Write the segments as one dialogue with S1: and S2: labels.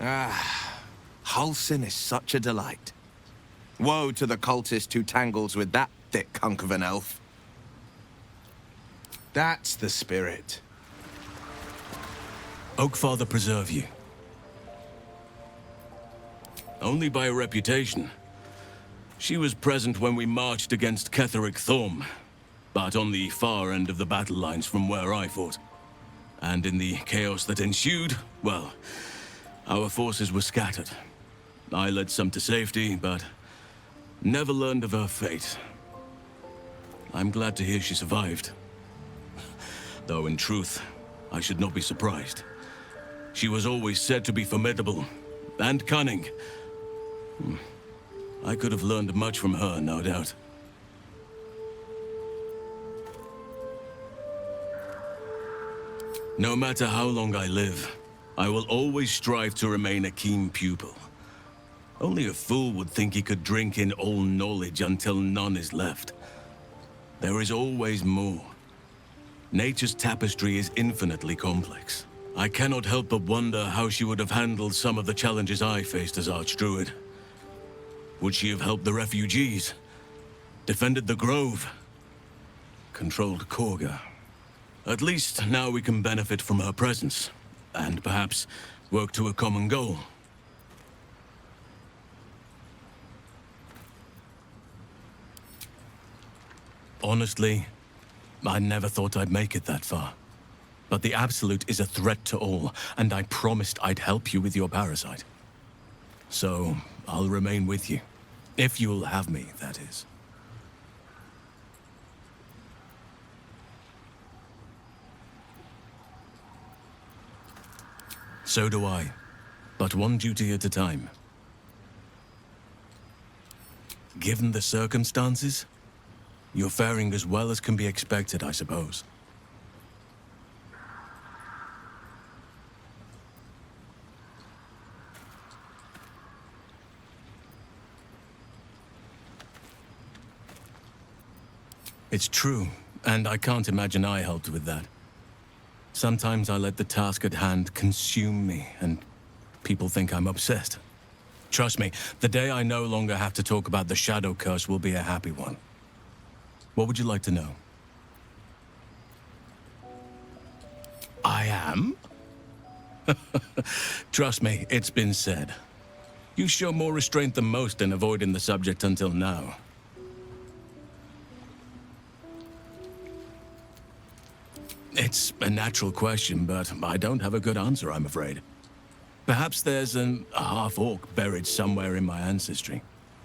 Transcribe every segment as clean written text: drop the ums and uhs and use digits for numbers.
S1: Halsin is such a delight. Woe to the cultist who tangles with that thick hunk of an elf.
S2: That's the spirit.
S3: Oakfather preserve you. Only by reputation. She was present when we marched against Ketheric Thorm, but on the far end of the battle lines from where I fought. And in the chaos that ensued, well, our forces were scattered. I led some to safety, but never learned of her fate. I'm glad to hear she survived. Though in truth, I should not be surprised. She was always said to be formidable and cunning. I could have learned much from her, no doubt. No matter how long I live, I will always strive to remain a keen pupil. Only a fool would think he could drink in all knowledge until none is left. There is always more. Nature's tapestry is infinitely complex. I cannot help but wonder how she would have handled some of the challenges I faced as Archdruid. Would she have helped the refugees? Defended the Grove? Controlled Korga? At least now we can benefit from her presence, and perhaps work to a common goal. Honestly, I never thought I'd make it that far. But the Absolute is a threat to all, and I promised I'd help you with your parasite. So, I'll remain with you. If you'll have me, that is. So do I. But one duty at a time. Given the circumstances, you're faring as well as can be expected, I suppose. It's true, and I can't imagine I helped with that. Sometimes I let the task at hand consume me, and people think I'm obsessed. Trust me, the day I no longer have to talk about the Shadow Curse will be a happy one. What would you like to know? I am? Trust me, it's been said. You show more restraint than most in avoiding the subject until now. It's a natural question, but I don't have a good answer, I'm afraid. Perhaps there's a half-orc buried somewhere in my ancestry.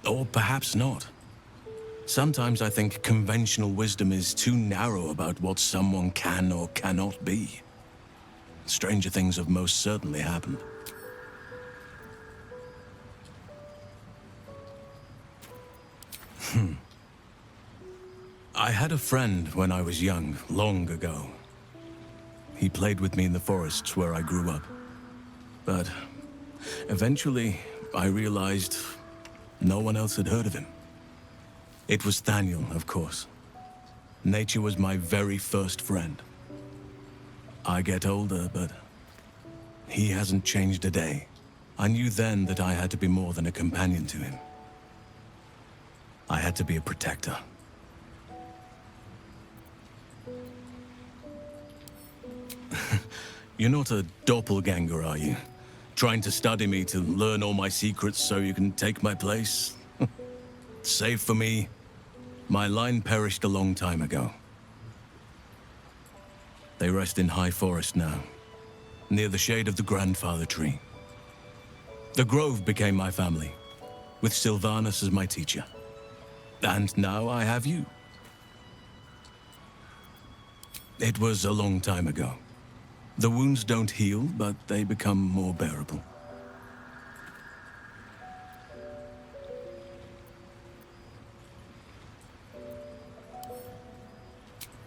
S3: Or perhaps not. Sometimes I think conventional wisdom is too narrow about what someone can or cannot be. Stranger things have most certainly happened. I had a friend when I was young, long ago. He played with me in the forests where I grew up. But eventually, I realized no one else had heard of him. It was Thaniel, of course. Nature was my very first friend. I get older, but he hasn't changed a day. I knew then that I had to be more than a companion to him. I had to be a protector. You're not a doppelganger, are you? Trying to study me to learn all my secrets so you can take my place? Save for me, my line perished a long time ago. They rest in High Forest now, near the shade of the grandfather tree. The Grove became my family, with Sylvanas as my teacher. And now I have you. It was a long time ago. The wounds don't heal, but they become more bearable.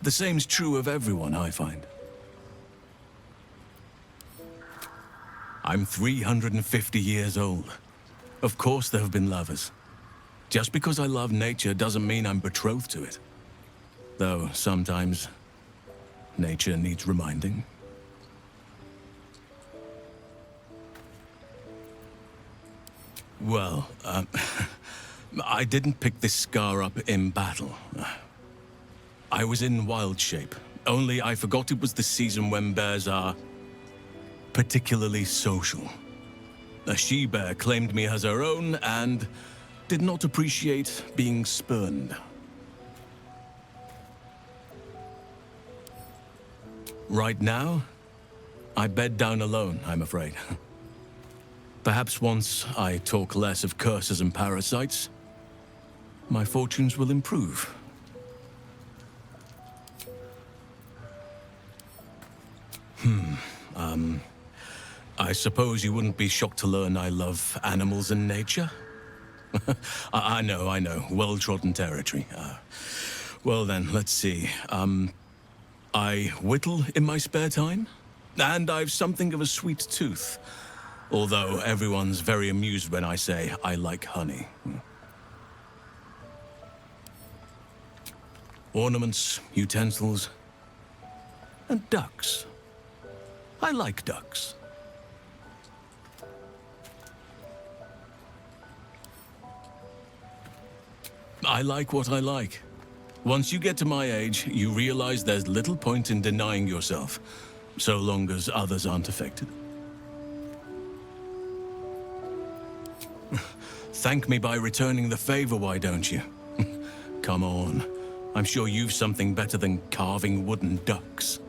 S3: The same's true of everyone, I find. I'm 350 years old. Of course there have been lovers. Just because I love nature doesn't mean I'm betrothed to it. Though sometimes, nature needs reminding. Well, I didn't pick this scar up in battle. I was in wild shape. Only I forgot it was the season when bears are particularly social. A she-bear claimed me as her own and did not appreciate being spurned. Right now, I bed down alone, I'm afraid. Perhaps once I talk less of curses and parasites, my fortunes will improve. I suppose you wouldn't be shocked to learn I love animals and nature? I know, well-trodden territory. Well then, let's see. I whittle in my spare time, and I've something of a sweet tooth. Although everyone's very amused when I say I like honey. Ornaments, utensils, and ducks. I like ducks. I like what I like. Once you get to my age, you realize there's little point in denying yourself, so long as others aren't affected. Thank me by returning the favor, why don't you? Come on. I'm sure you've something better than carving wooden ducks.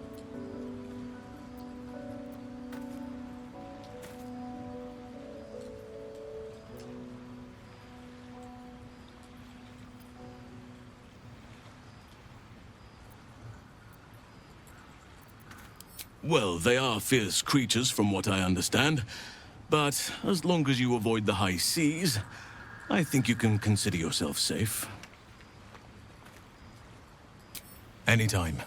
S3: Well, they are fierce creatures from what I understand, but as long as you avoid the high seas, I think you can consider yourself safe. Anytime.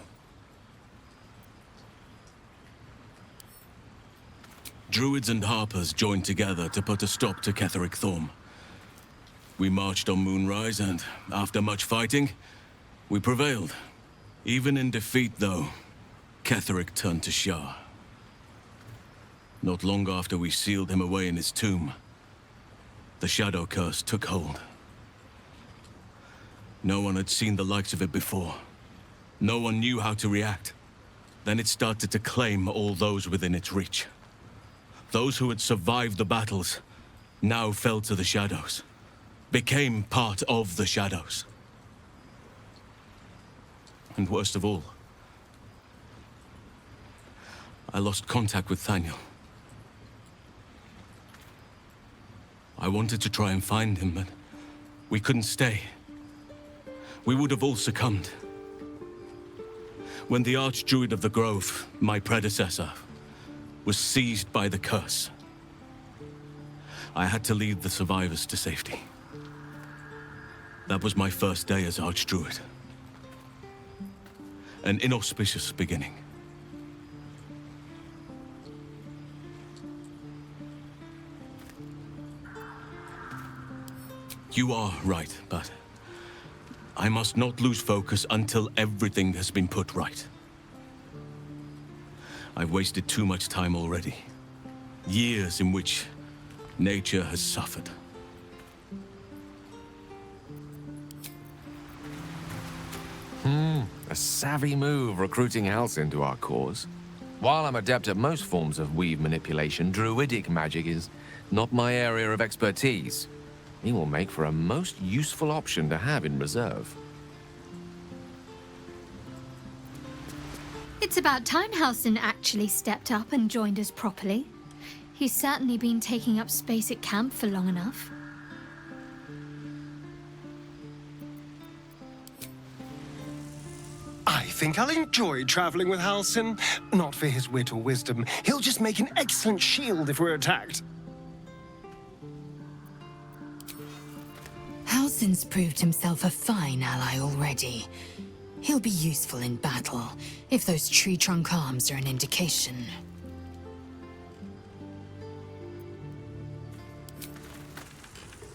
S3: Druids and Harpers joined together to put a stop to Ketheric Thorm. We marched on Moonrise, and after much fighting, we prevailed. Even in defeat, though, Ketheric turned to Shar. Not long after we sealed him away in his tomb, the Shadow Curse took hold. No one had seen the likes of it before. No one knew how to react. Then it started to claim all those within its reach. Those who had survived the battles now fell to the shadows, became part of the shadows. And worst of all, I lost contact with Thaniel. I wanted to try and find him, but we couldn't stay. We would have all succumbed. When the Archdruid of the Grove, my predecessor, was seized by the curse, I had to lead the survivors to safety. That was my first day as Archdruid. An inauspicious beginning. You are right, but I must not lose focus until everything has been put right. I've wasted too much time already. Years in which nature has suffered.
S2: A savvy move recruiting Halsin to our cause. While I'm adept at most forms of weave manipulation, druidic magic is not my area of expertise. He will make for a most useful option to have in reserve.
S4: It's about time Halsin actually stepped up and joined us properly. He's certainly been taking up space at camp for long enough.
S5: I think I'll enjoy traveling with Halsin. Not for his wit or wisdom. He'll just make an excellent shield if we're attacked.
S6: Halsin's proved himself a fine ally already. He'll be useful in battle, if those tree trunk arms are an indication.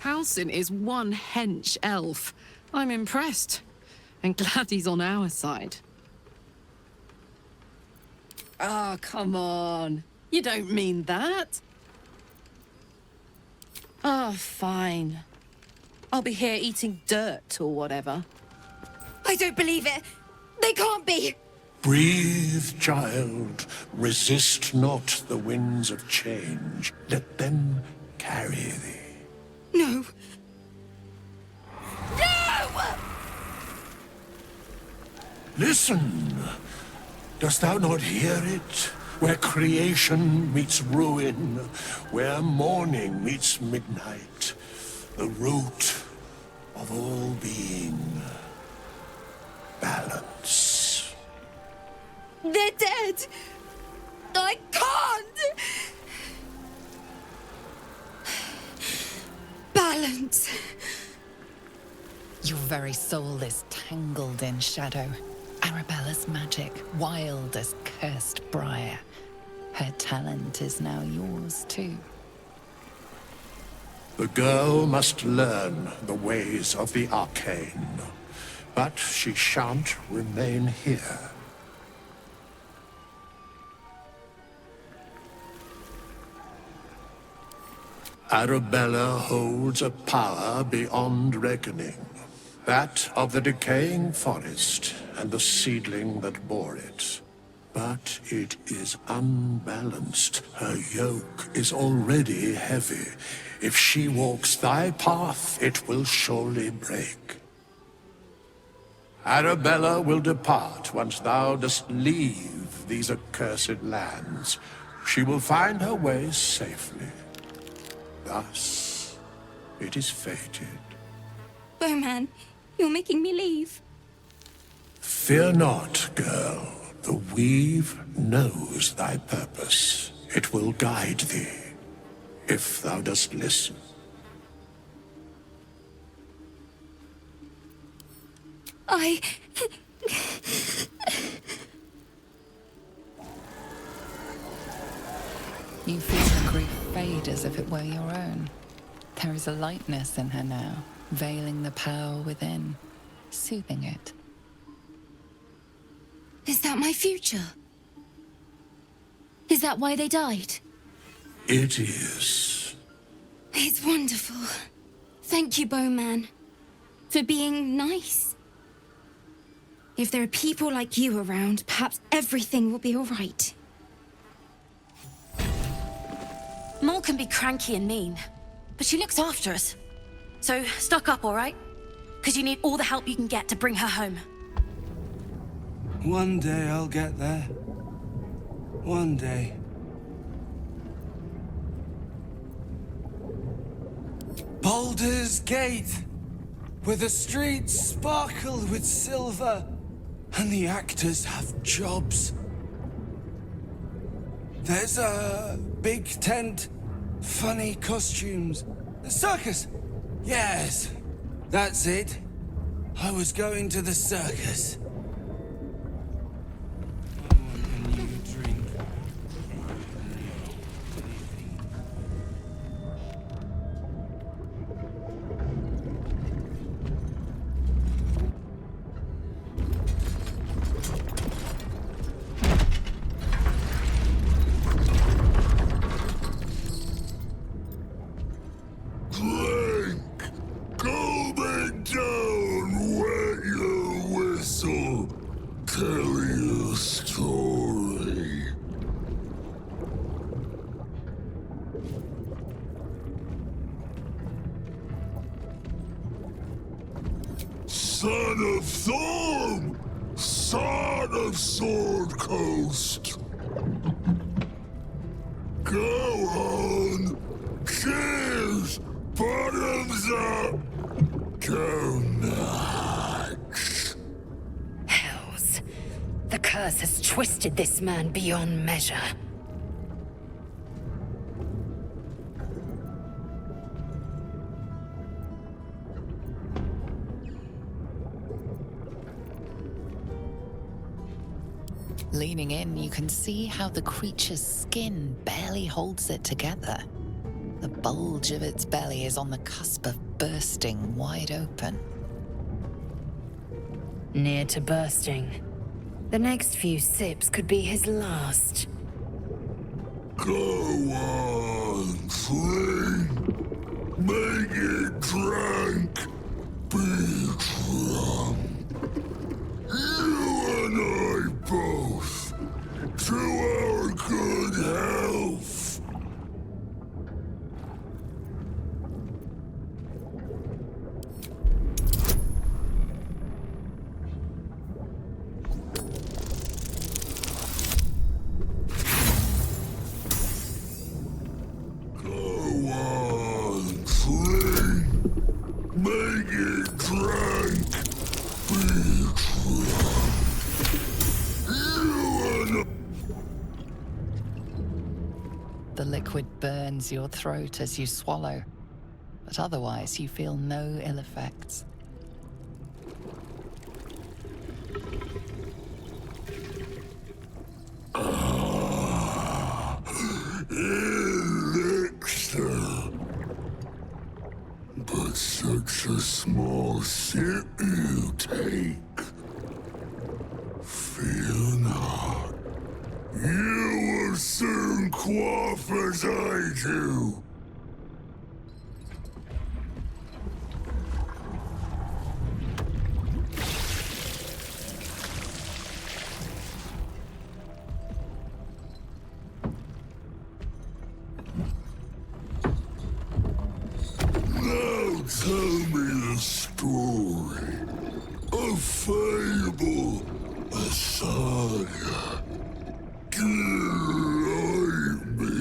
S7: Halsin is one hench elf. I'm impressed. And glad he's on our side. Ah, come on. You don't mean that. Oh, fine. I'll be here eating dirt or whatever.
S8: I don't believe it. They can't be.
S9: Breathe, child. Resist not the winds of change. Let them carry thee.
S8: No. No!
S9: Listen. Dost thou not hear it? Where creation meets ruin, where morning meets midnight, the root of all being. Balance.
S8: They're dead. I can't. Balance.
S10: Your very soul is tangled in shadow. Arabella's magic, wild as cursed briar. Her talent is now yours too.
S9: The girl must learn the ways of the arcane, but she shan't remain here. Arabella holds a power beyond reckoning. That of the decaying forest and the seedling that bore it. But it is unbalanced. Her yoke is already heavy. If she walks thy path, it will surely break. Arabella will depart once thou dost leave these accursed lands. She will find her way safely. Thus, it is fated.
S8: Bowman, you're making me leave.
S9: Fear not, girl. The weave knows thy purpose. It will guide thee, if thou dost listen.
S10: You feel the grief fade as if it were your own. There is a lightness in her now, veiling the power within, soothing it.
S8: Is that my future? Is that why they died?
S9: It is.
S8: It's wonderful. Thank you, Bowman, for being nice. If there are people like you around, perhaps everything will be all right.
S11: Mol can be cranky and mean, but she looks after us. So, stock up, all right? Because you need all the help you can get to bring her home.
S12: One day I'll get there. One day. Baldur's Gate, where the streets sparkle with silver, and the actors have jobs. There's a big tent, funny costumes. The circus! Yes, that's it. I was going to the circus. I want a new drink.
S13: Son of Thorn! Son of Sword Coast! Go on! Cheers! Bottoms up! Go nuts!
S8: Hells. The curse has twisted this man beyond measure.
S10: Leaning in, you can see how the creature's skin barely holds it together. The bulge of its belly is on the cusp of bursting wide open.
S8: Near to bursting. The next few sips could be his last.
S13: Go on, drink!
S10: cleanse your throat as you swallow, but otherwise you feel no ill effects.
S13: Elixir. But such a small sip you take. Fear not. You will soon quaff as I do. Now tell me the story. A fable, a saga. Delight me.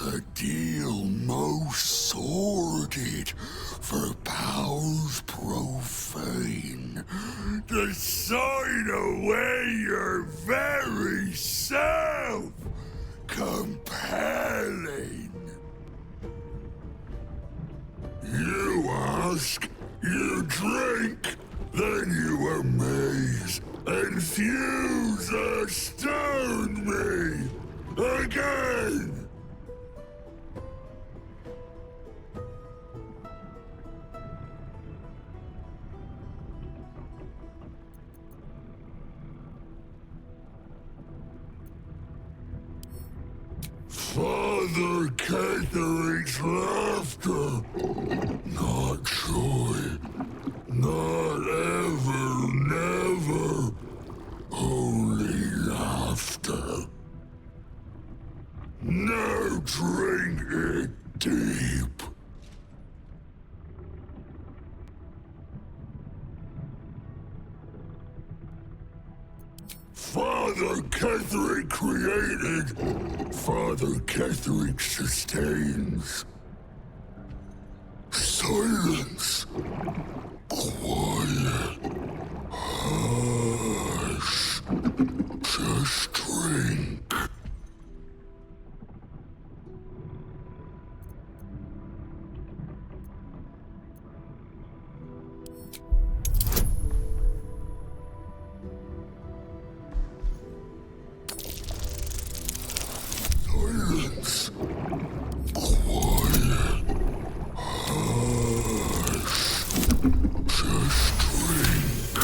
S13: A deal most sordid for powers profane. To sign away your very self. Compelling. You ask, you drink, then you amaze, infuse, astound me. Again. Father Catherine's laughter, not joy, not ever, never, only laughter. Now drink it deep. Father Catherine created, Father Catherine sustains. Silence. Quiet. Hush. Just drink. Silence. Quiet. Hush. Just drink.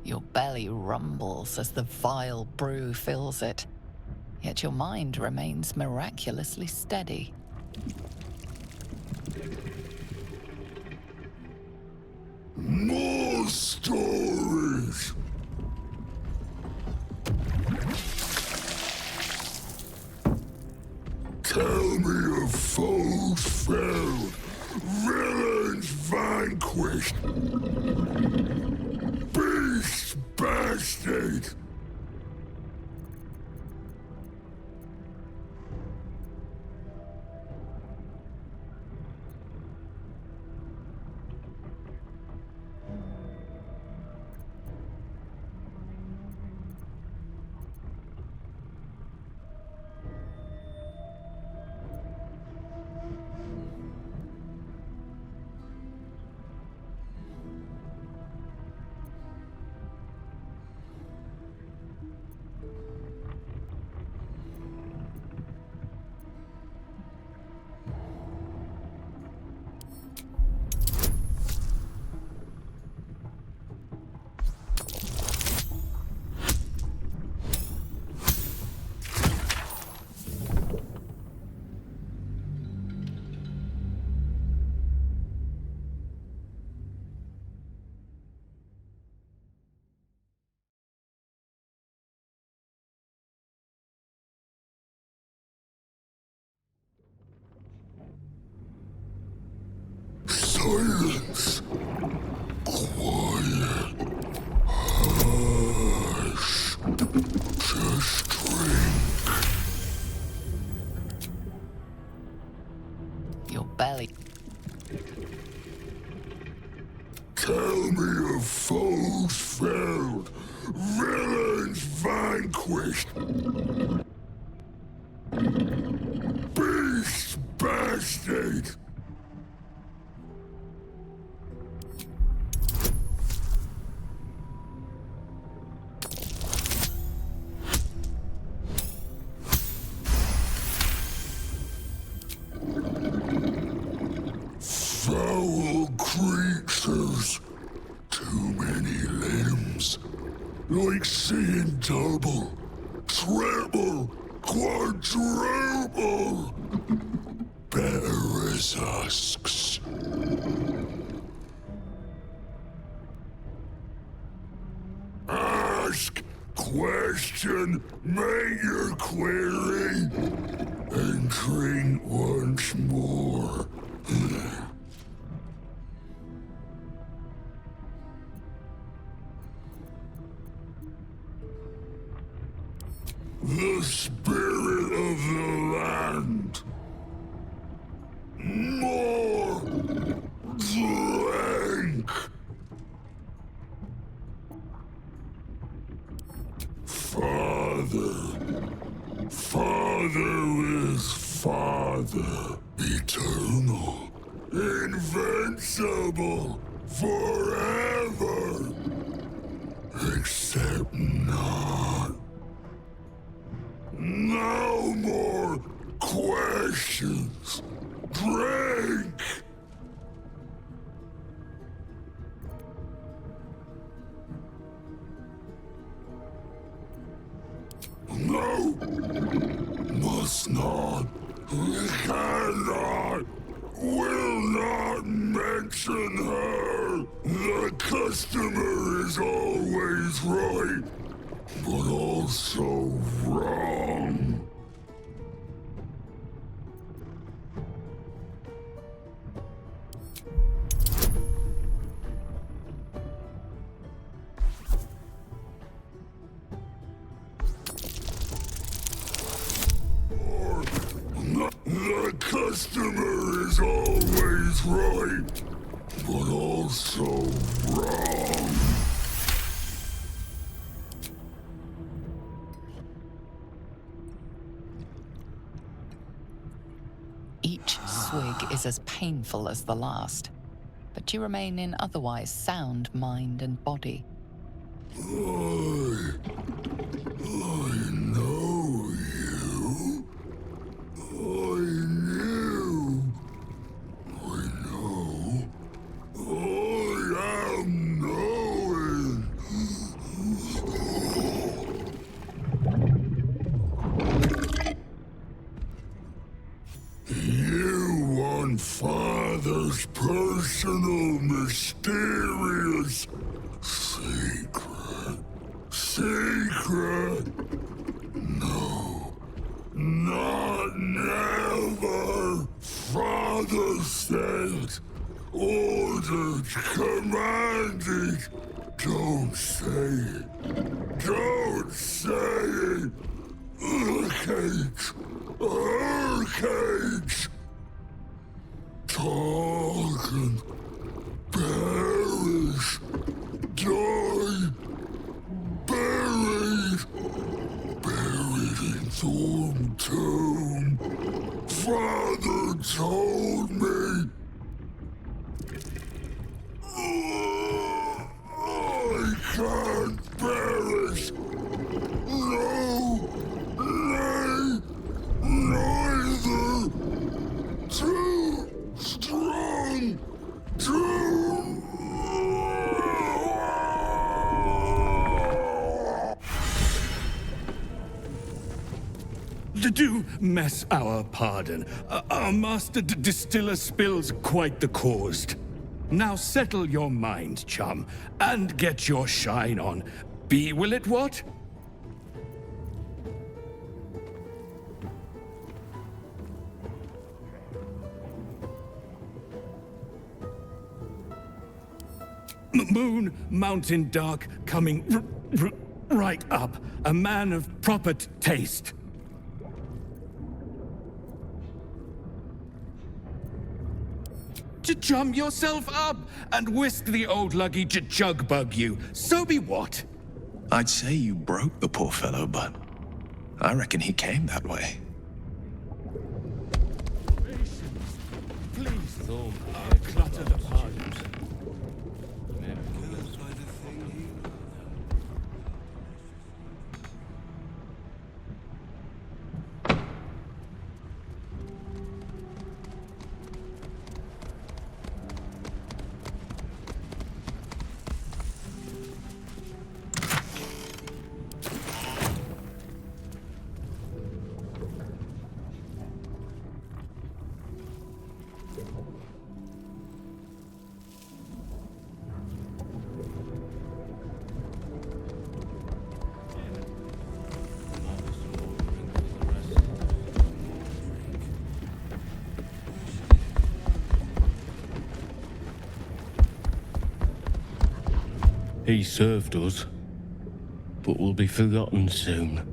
S10: Your belly rumbles as the vile brew fills it, yet your mind remains miraculously steady.
S13: More stories. Tell me of foes felled, villains vanquished, beasts bastard. Silence. Quiet. Hush. Just drink.
S10: Your belly.
S13: Tell me of foes felled, villains vanquished, beasts bastard. Foul creatures, too many limbs, like seeing double, triple, quadruple. Better as husks. Ask, question, make your query, and drink once more. The spirit of the land. More drink. Father. Father is Father. Eternal. Invincible. Forever. Except not. No more questions. Drink! No! Must not. Cannot. Will not mention her. The customer is always right, but also wrong. The customer is always right, but also wrong.
S10: Each swig is as painful as the last, but you remain in otherwise sound mind and body.
S13: I know you. I knew. I know. I am knowing. You want Father's personal, mysterious secret. Secret? No. Not never. Father said, ordered, commanded. Don't say it. Don't say it. Cage. Her cage. Talk and perish. Die. Buried. Buried in Thorn Tomb. Father told me. I can't perish. No. Nay. Neither. Too strong. Too.
S3: Do mess our pardon. Our master distiller spills quite the cause. Now settle your mind, chum, and get your shine on. Be will it what? Moon Mountain Dark coming right up. A man of proper taste. To chum yourself up and whisk the old luggy to jug-bug you. So be what?
S14: I'd say you broke the poor fellow, but I reckon he came that way.
S3: Please, Thorn, clutter the party.
S15: He served us, but will be forgotten soon.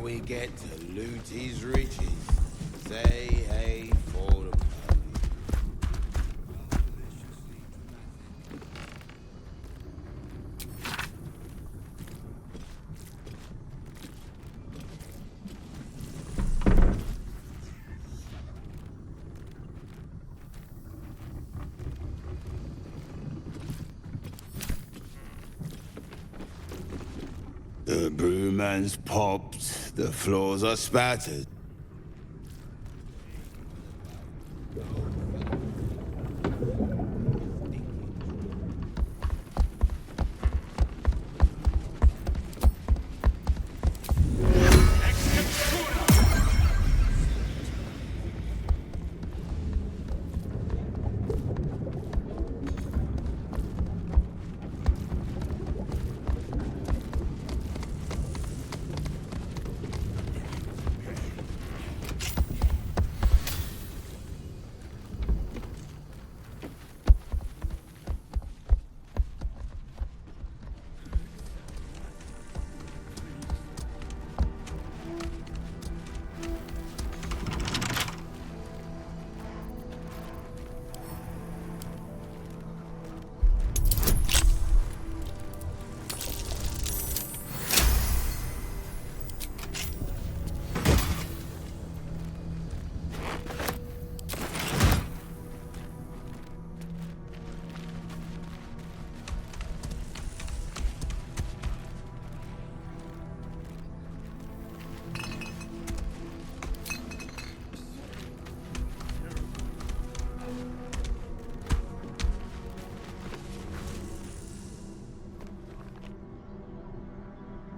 S16: We get to loot his riches. Say hey for the The brewman's popped, the floors are spattered.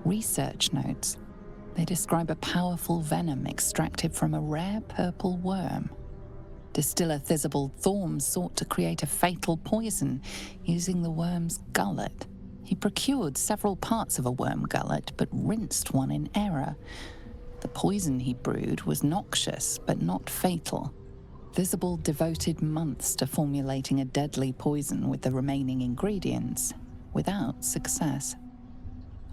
S10: Research notes. They describe a powerful venom extracted from a rare purple worm. Distiller Thizibald Thorm sought to create a fatal poison using the worm's gullet. He procured several parts of a worm gullet, but rinsed one in error. The poison he brewed was noxious, but not fatal. Thizibald devoted months to formulating a deadly poison with the remaining ingredients, without success.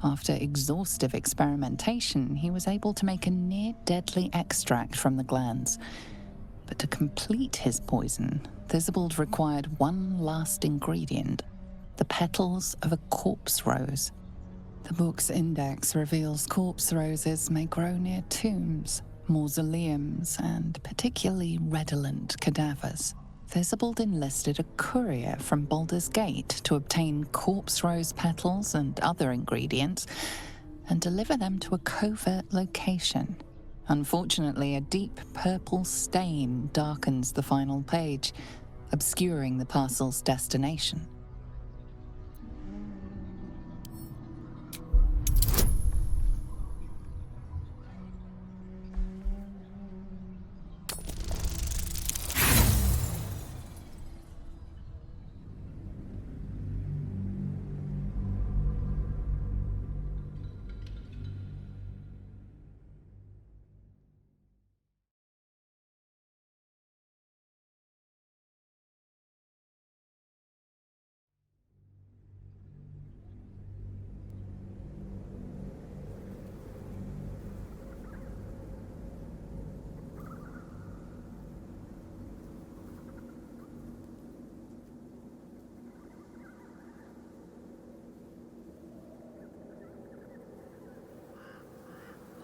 S10: After exhaustive experimentation, he was able to make a near-deadly extract from the glands. But to complete his poison, Thizibald required one last ingredient, the petals of a corpse rose. The book's index reveals corpse roses may grow near tombs, mausoleums, and particularly redolent cadavers. Thizibald enlisted a courier from Baldur's Gate to obtain corpse rose petals and other ingredients and deliver them to a covert location. Unfortunately, a deep purple stain darkens the final page, obscuring the parcel's destination.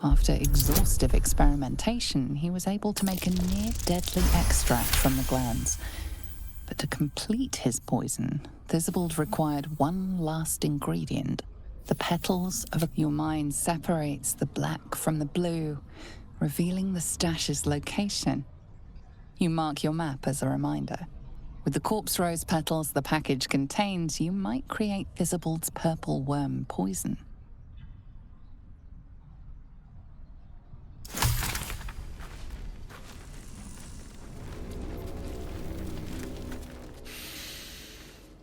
S10: After exhaustive experimentation, he was able to make a near-deadly extract from the glands. But to complete his poison, Thizibald required one last ingredient, the petals of a... Your mind separates the black from the blue, revealing the stash's location. You mark your map as a reminder. With the corpse rose petals the package contains, you might create Thizibald's purple worm poison.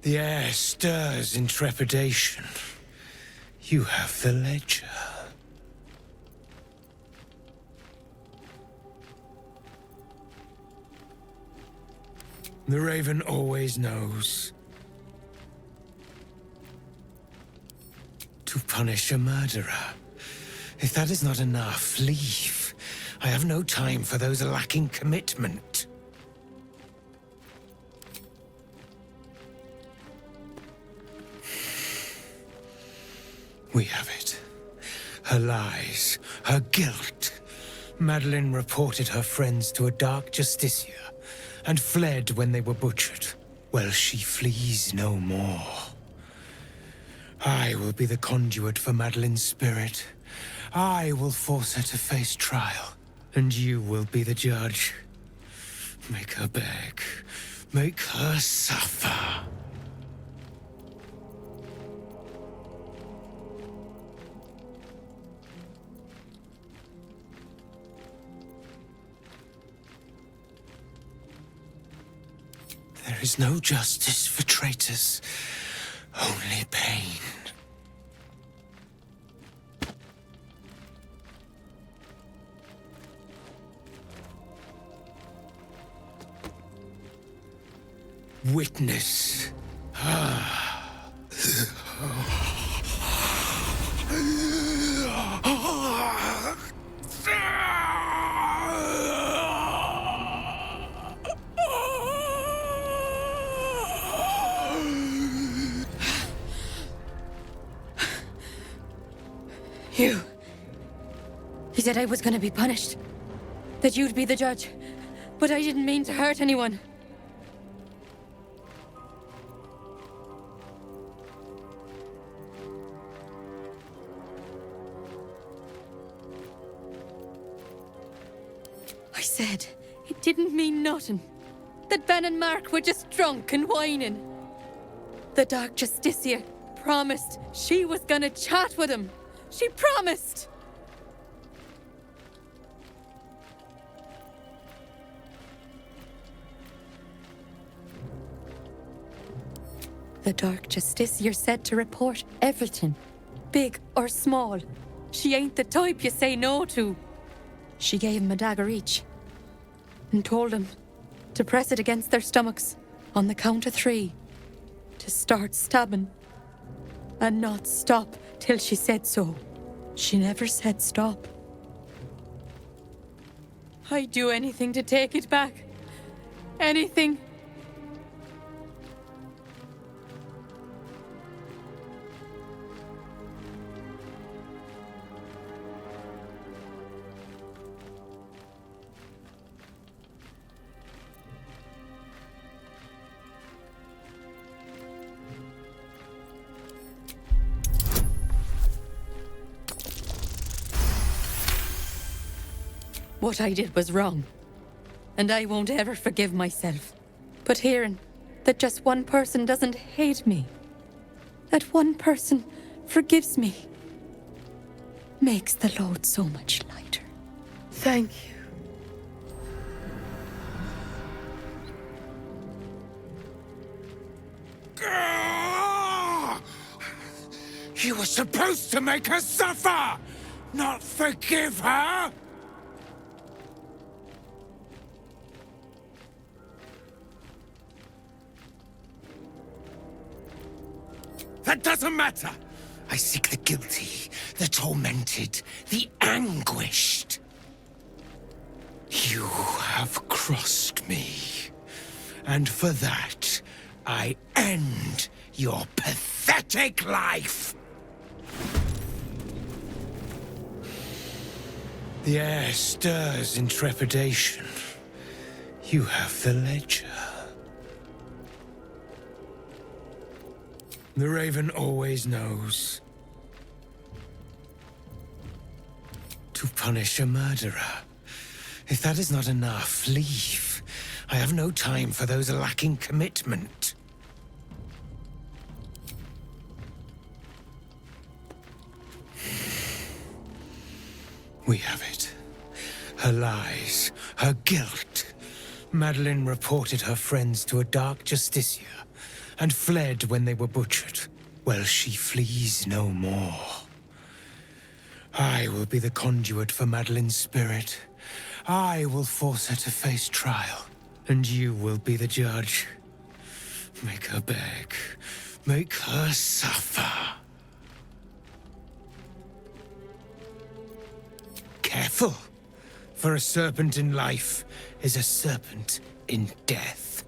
S5: The air stirs in trepidation. You have the ledger. The Raven always knows. To punish a murderer. If that is not enough, leave. I have no time for those lacking commitment. We have it. Her lies, her guilt. Madeline reported her friends to a dark justiciar and fled when they were butchered. Well, she flees no more. I will be the conduit for Madeline's spirit. I will force her to face trial, and you will be the judge. Make her beg. Make her suffer. There is no justice for traitors, only pain. Witness.
S11: He said I was gonna be punished. That you'd be the judge. But I didn't mean to hurt anyone. I said it didn't mean nothing. That Ben and Mark were just drunk and whining. The Dark Justiciar promised she was gonna chat with him. She promised! The Dark Justiciar said to report everything, big or small. She ain't the type you say no to. She gave 'em a dagger each and told 'em to press it against their stomachs on the count of 3 to start stabbing and not stop till she said so. She never said stop. I'd do anything to take it back. Anything. What I did was wrong, and I won't ever forgive myself. But hearing that just one person doesn't hate me, that one person forgives me, makes the load so much lighter. Thank you.
S5: You were supposed to make her suffer, not forgive her! That doesn't matter! I seek the guilty, the tormented, the anguished. You have crossed me. And for that, I end your pathetic life! The air stirs in trepidation. You have the ledger. The Raven always knows. To punish a murderer. If that is not enough, leave. I have no time for those lacking commitment. We have it. Her lies, her guilt. Madeline reported her friends to a Dark Justiciar and fled when they were butchered. Well, she flees no more. I will be the conduit for Madeline's spirit. I will force her to face trial, and you will be the judge. Make her beg. Make her suffer. Careful, for a serpent in life is a serpent in death.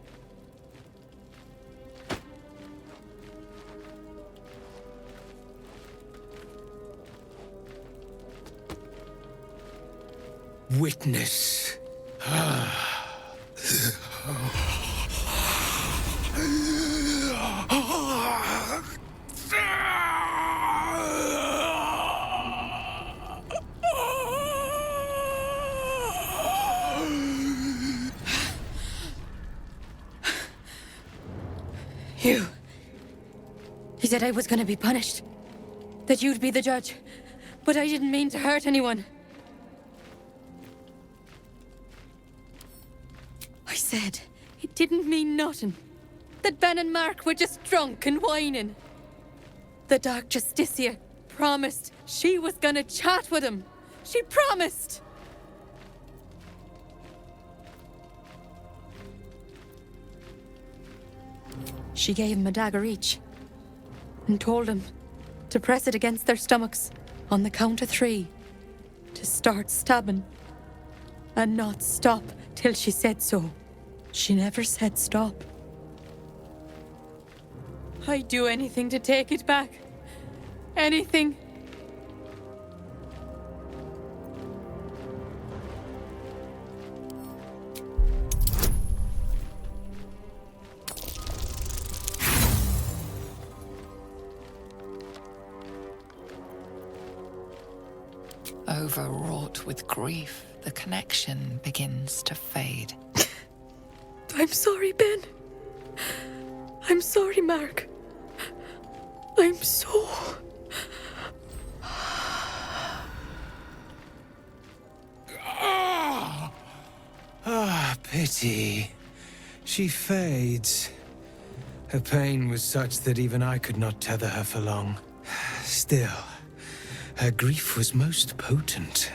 S5: Witness.
S11: You. He said I was gonna be punished. That you'd be the judge. But I didn't mean to hurt anyone. I said it didn't mean nothing. That Ben and Mark were just drunk and whining. The Dark Justiciar promised she was gonna chat with him. She promised! She gave him a dagger each and told him to press it against their stomachs on the count of 3 to start stabbing and not stop till she said so. She never said stop. I'd do anything to take it back. Anything.
S10: Overwrought with grief, the connection begins to fade.
S11: I'm sorry, Ben. I'm sorry, Mark. I'm so...
S5: Ah, pity. She fades. Her pain was such that even I could not tether her for long. Still, her grief was most potent.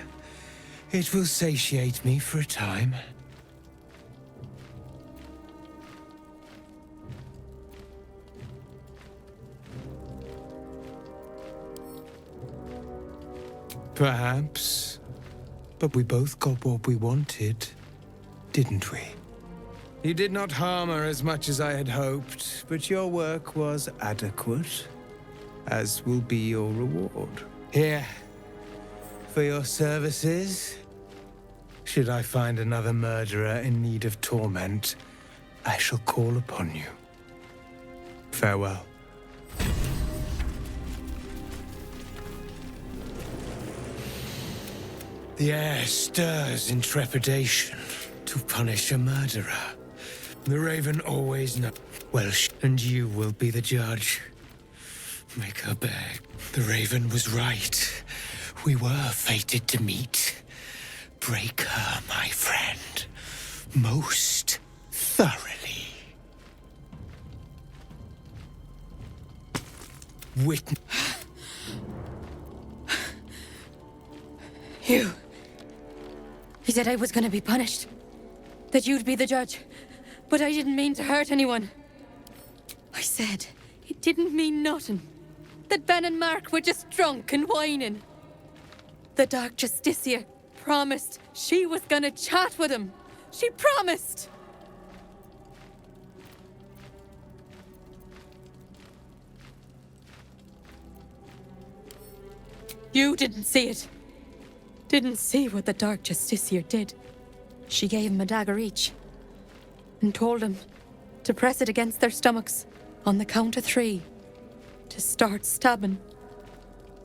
S5: It will satiate me for a time. Perhaps. But we both got what we wanted, didn't we? You did not harm her as much as I had hoped, but your work was adequate, as will be your reward. Here, for your services. Should I find another murderer in need of torment, I shall call upon you. Farewell. The air stirs in trepidation to punish a murderer. The Raven always knows. Well, and you will be the judge. Make her beg. The Raven was right. We were fated to meet. Break her, my friend. Most thoroughly. Witness.
S11: You. He said I was gonna be punished. That you'd be the judge. But I didn't mean to hurt anyone. I said it didn't mean nothing. That Ben and Mark were just drunk and whining. The Dark Justicia promised she was gonna chat with him. She promised! You didn't see it. Didn't see what the Dark Justicia did. She gave him a dagger each and told him to press it against their stomachs on the count of 3 to start stabbing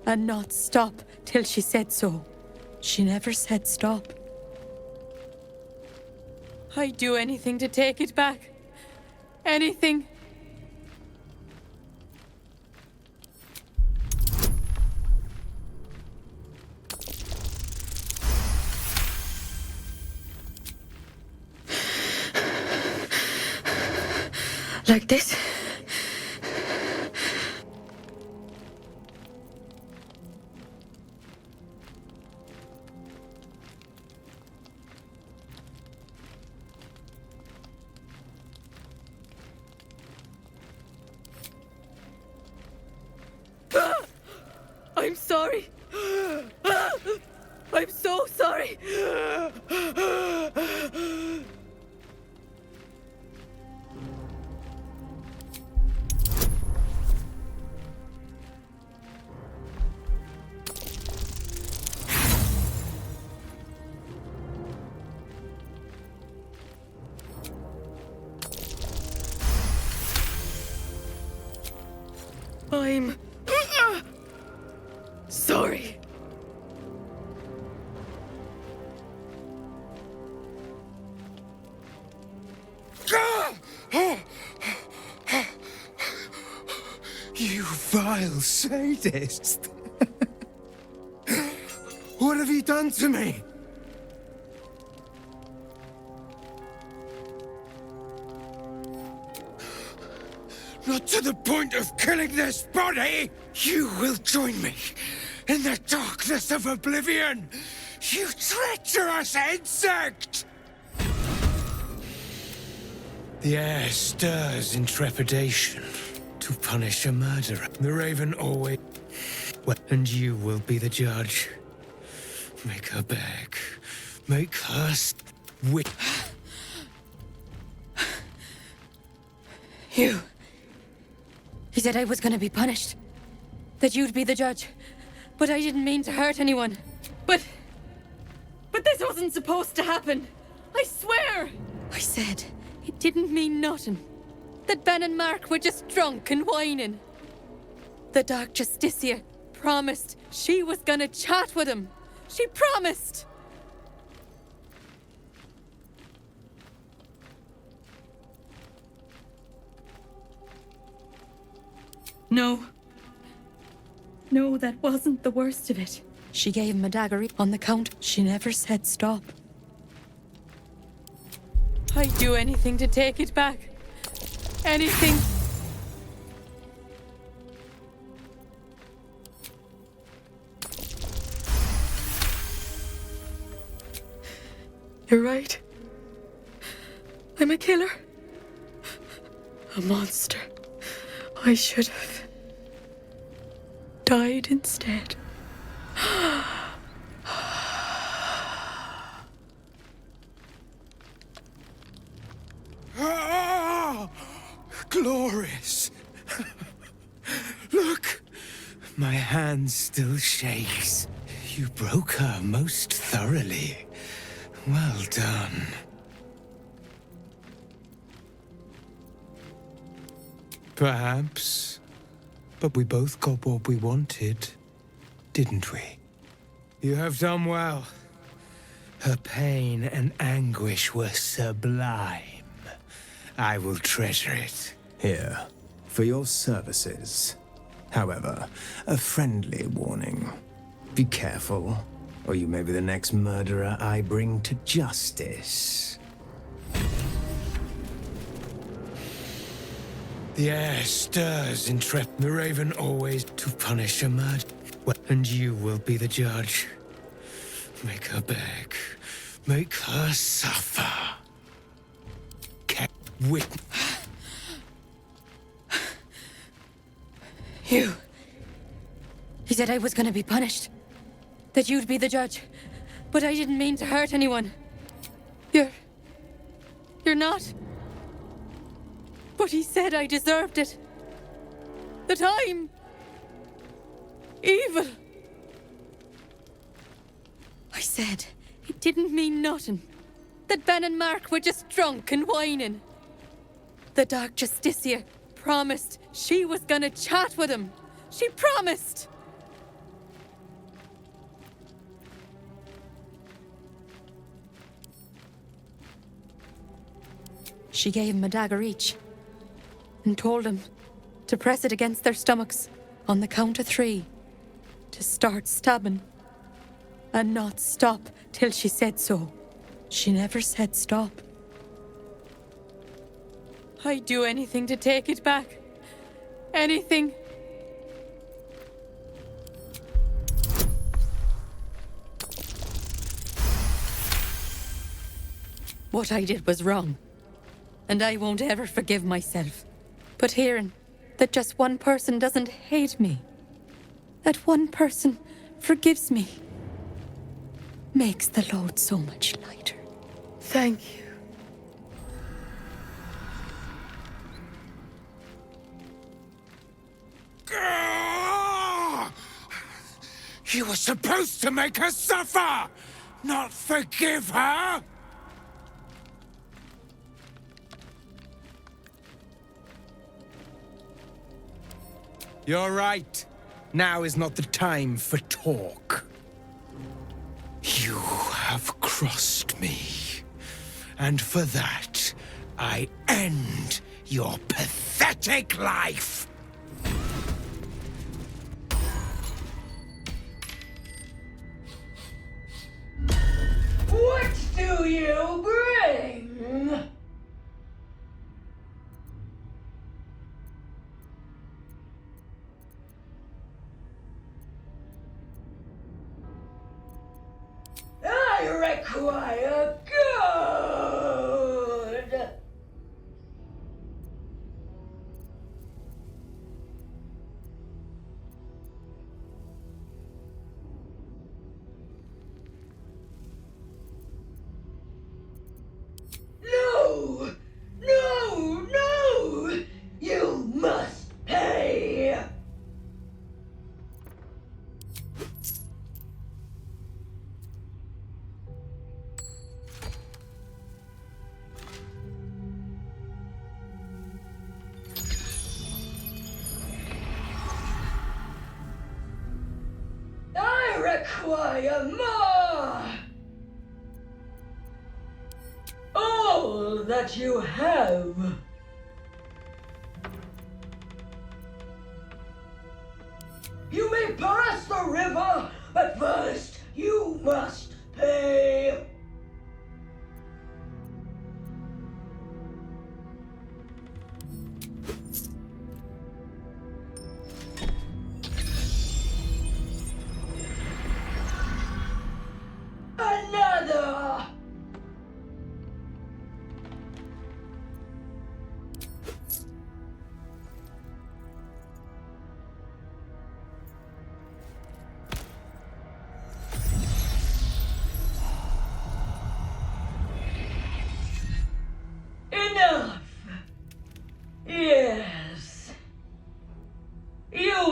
S11: and not stop till she said so. She never said stop. I'd do anything to take it back. Anything. Like this? I'm sorry. I'm so sorry. I'm sorry.
S5: You vile sadist! What have you done to me? Not to the point of killing this body! You will join me in the darkness of oblivion! You treacherous insect! The air stirs in trepidation to punish a murderer. The Raven always... Well, and you will be the judge. Make her beg. Make her...
S11: You. He said I was gonna be punished. That you'd be the judge. But I didn't mean to hurt anyone. But this wasn't supposed to happen. I swear! I said it didn't mean nothing. That Ben and Mark were just drunk and whining. The Dark Justicia promised she was gonna chat with him. She promised! No. No, that wasn't the worst of it. She gave him a dagger on the count. She never said stop. I'd do anything to take it back. Anything. You're right. I'm a killer. A monster. I should have died instead.
S5: Ah, glorious. Look, my hand still shakes. You broke her most thoroughly. Well done. Perhaps. But we both got what we wanted, didn't we? You have done well. Her pain and anguish were sublime. I will treasure it.
S17: Here, for your services. However, a friendly warning. Be careful, or you may be the next murderer I bring to justice.
S5: The air stirs in the Raven always to punish a murder. And you will be the judge. Make her beg. Make her suffer. Wit.
S11: You said I was gonna be punished. That you'd be the judge. But I didn't mean to hurt anyone. You're not. But he said I deserved it. That I'm evil. I said it didn't mean nothing. That Ben and Mark were just drunk and whining. The Dark Justicia promised she was gonna chat with him. She promised! She gave him a dagger each and told him to press it against their stomachs on the count of 3 to start stabbing and not stop till she said so. She never said stop. I'd do anything to take it back. Anything. What I did was wrong, and I won't ever forgive myself. But hearing that just one person doesn't hate me, that one person forgives me, makes the load so much lighter. Thank you.
S5: You were supposed to make her suffer, not forgive her! You're right. Now is not the time for talk. You have crossed me. And for that, I end your pathetic life!
S18: What do you bring? I require good. No! No! No! You must pay! I require more! All that you have. You may pass the river, but first you must pay. Another!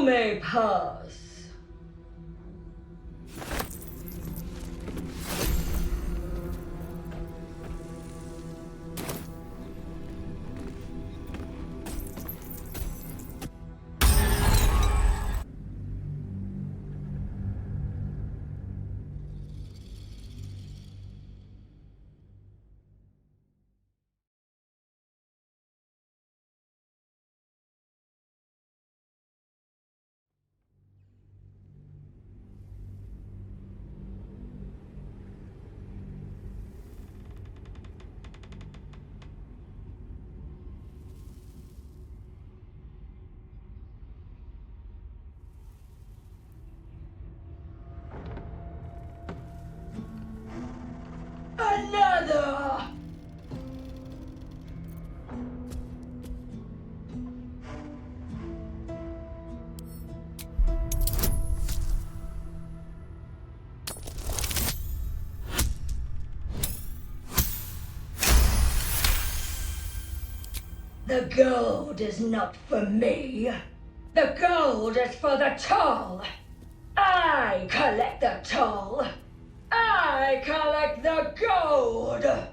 S18: You may pass. Another! The gold is not for me. The gold is for the toll. I collect the toll. I collect the gold!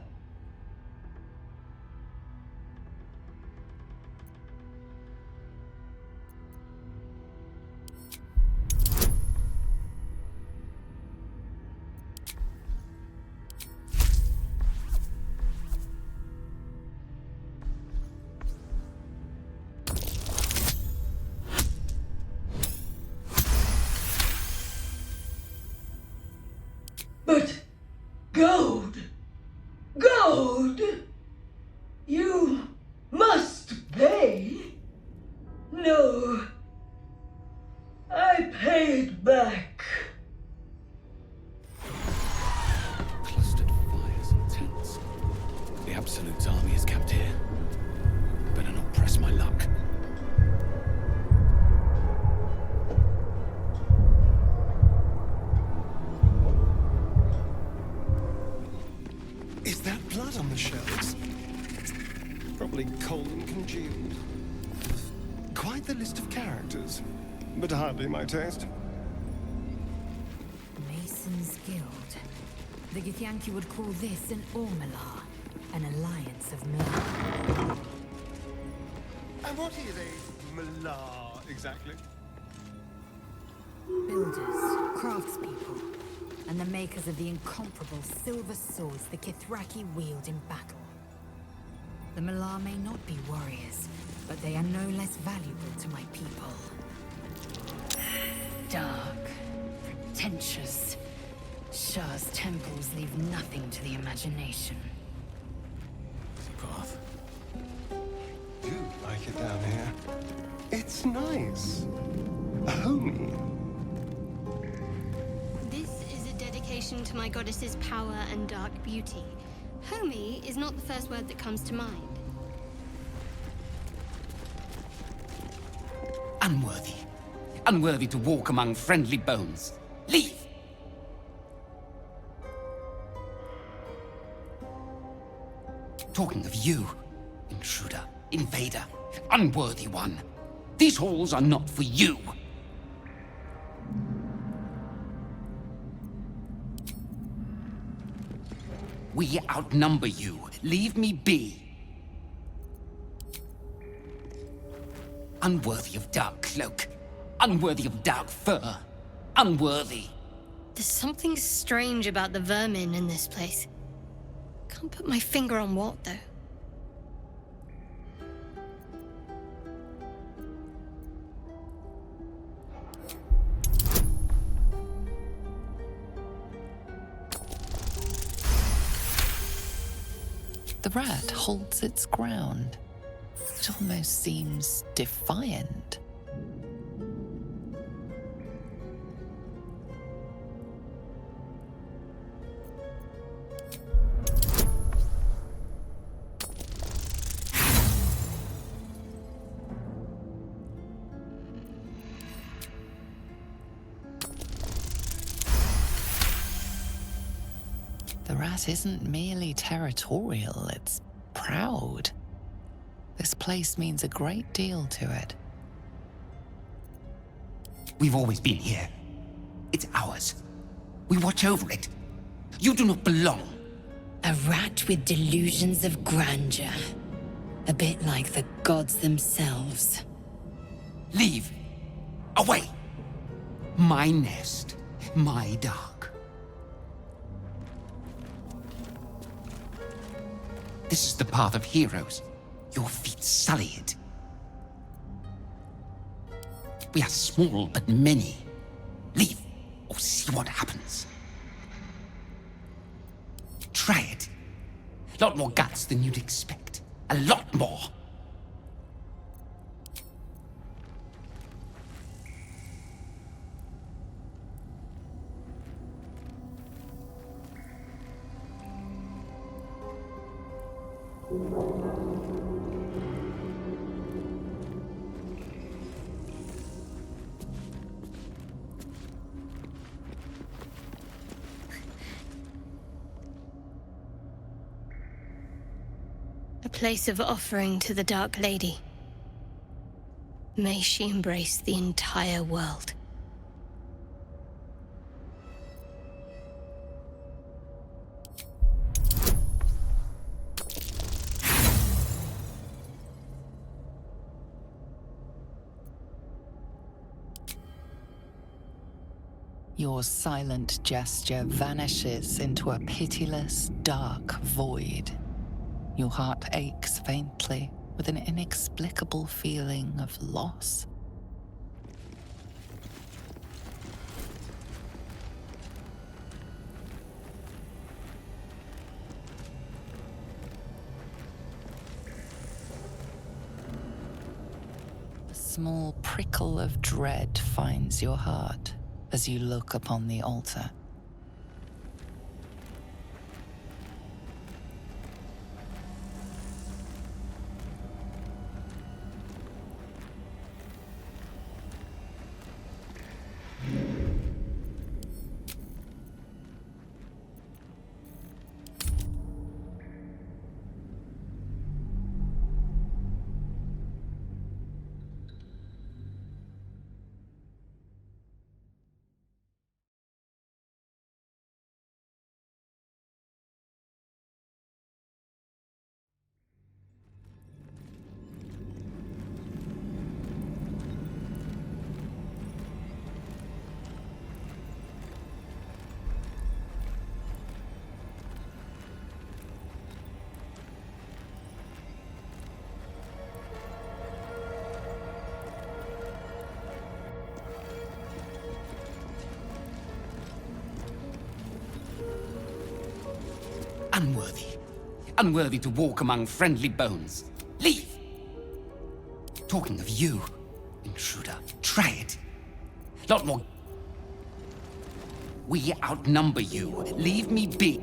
S18: But gold! Gold! You must pay. No. I paid back.
S19: Clustered fires and tents. The Absolute's army is camped here. Better not press my luck.
S20: Is that blood on the shelves? Probably cold and congealed. Quite the list of characters, but hardly my taste.
S6: Mason's Guild. The Githyanki would call this an Ormalar, an alliance of Malar.
S20: And what is a Malar exactly?
S6: Builders, craftspeople, and the makers of the incomparable silver swords the Kithraki wield in battle. The Malar may not be warriors, but they are no less valuable to my people. Dark, pretentious. Shar's temples leave nothing to the imagination.
S20: Path. Do like it down here. It's nice. Homey.
S4: This is a dedication to my goddess's power and dark beauty. Homey is not the first word that comes to mind.
S21: Unworthy. Unworthy to walk among friendly bones. Leave! Talking of you, intruder, invader, unworthy one. These halls are not for you. We outnumber you. Leave me be. Unworthy of dark cloak. Unworthy of dark fur. Unworthy.
S4: There's something strange about the vermin in this place. Can't put my finger on what, though.
S10: The rat holds its ground. It almost seems defiant. The rat isn't merely territorial, it's proud. This place means a great deal to it.
S21: We've always been here. It's ours. We watch over it. You do not belong.
S6: A rat with delusions of grandeur. A bit like the gods themselves.
S21: Leave. Away. My nest. My dark. This is the path of heroes. Your feet sully it. We are small, but many. Leave, or see what happens. Try it. A lot more guts than you'd expect. A lot more.
S4: A place of offering to the Dark Lady. May she embrace the entire world.
S10: Your silent gesture vanishes into a pitiless, dark void. Your heart aches faintly with an inexplicable feeling of loss. A small prickle of dread finds your heart as you look upon the altar.
S21: Unworthy. Unworthy to walk among friendly bones. Leave! Talking of you, intruder, try it. Lot more. We outnumber you. Leave me be.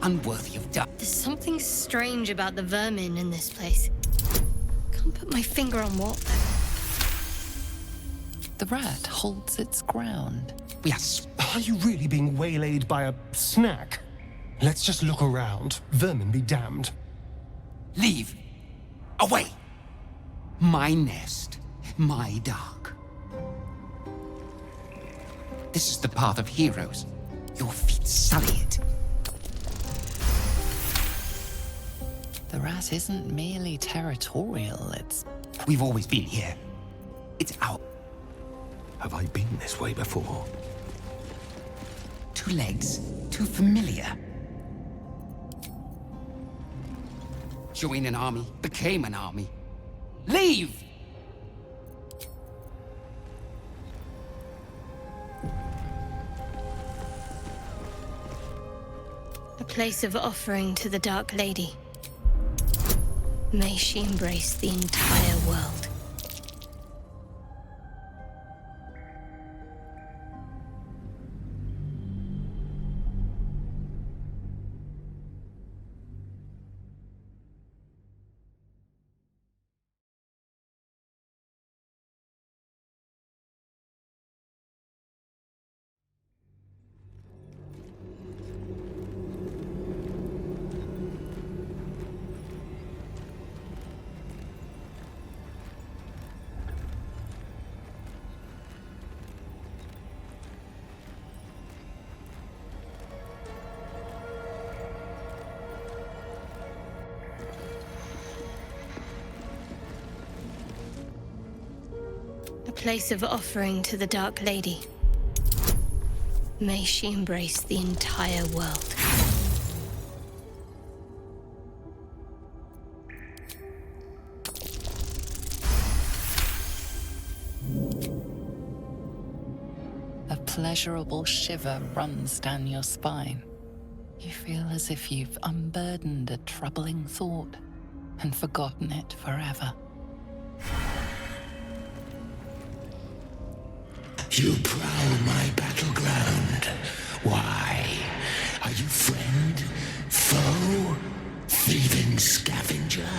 S21: Unworthy of death.
S4: There's something strange about the vermin in this place. Can't put my finger on what, though.
S10: The rat holds its ground.
S21: Yes.
S20: Are you really being waylaid by a snack? Let's just look around. Vermin be damned.
S21: Leave. Away. My nest. My dark. This is the path of heroes. Your feet sully it.
S10: The rat isn't merely territorial, it's...
S21: We've always been here. It's our...
S14: Have I been this way before?
S21: 2 legs, too familiar. Joined an army, became an army. Leave!
S4: A place of offering to the Dark Lady. May she embrace the entire world.
S1: place of offering to the Dark Lady. May she embrace the entire world.
S10: A pleasurable shiver runs down your spine. You feel as if you've unburdened a troubling thought and forgotten it forever.
S5: You prowl my battleground. Why? Are you friend? Foe? Thieving scavenger?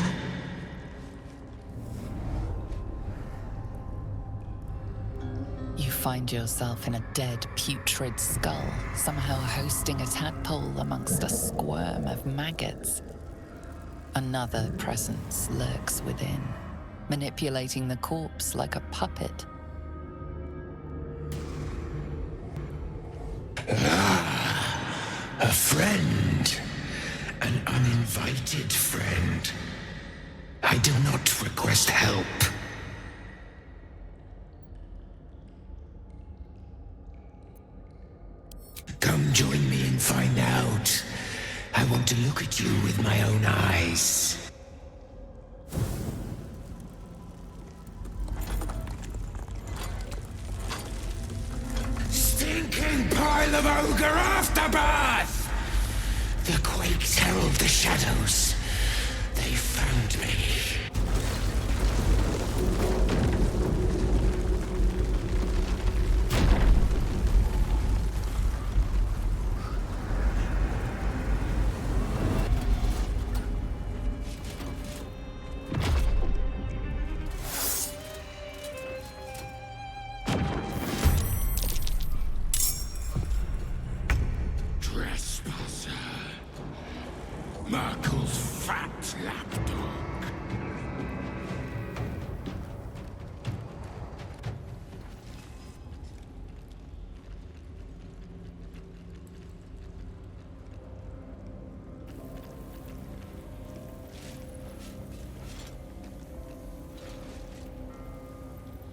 S10: You find yourself in a dead, putrid skull, somehow hosting a tadpole amongst a squirm of maggots. Another presence lurks within, manipulating the corpse like a puppet.
S5: A friend. An uninvited friend. I do not request help. Come join me and find out. I want to look at you with my own eyes. Stinking pile of ogre aftermath! The quakes herald the shadows. They found me.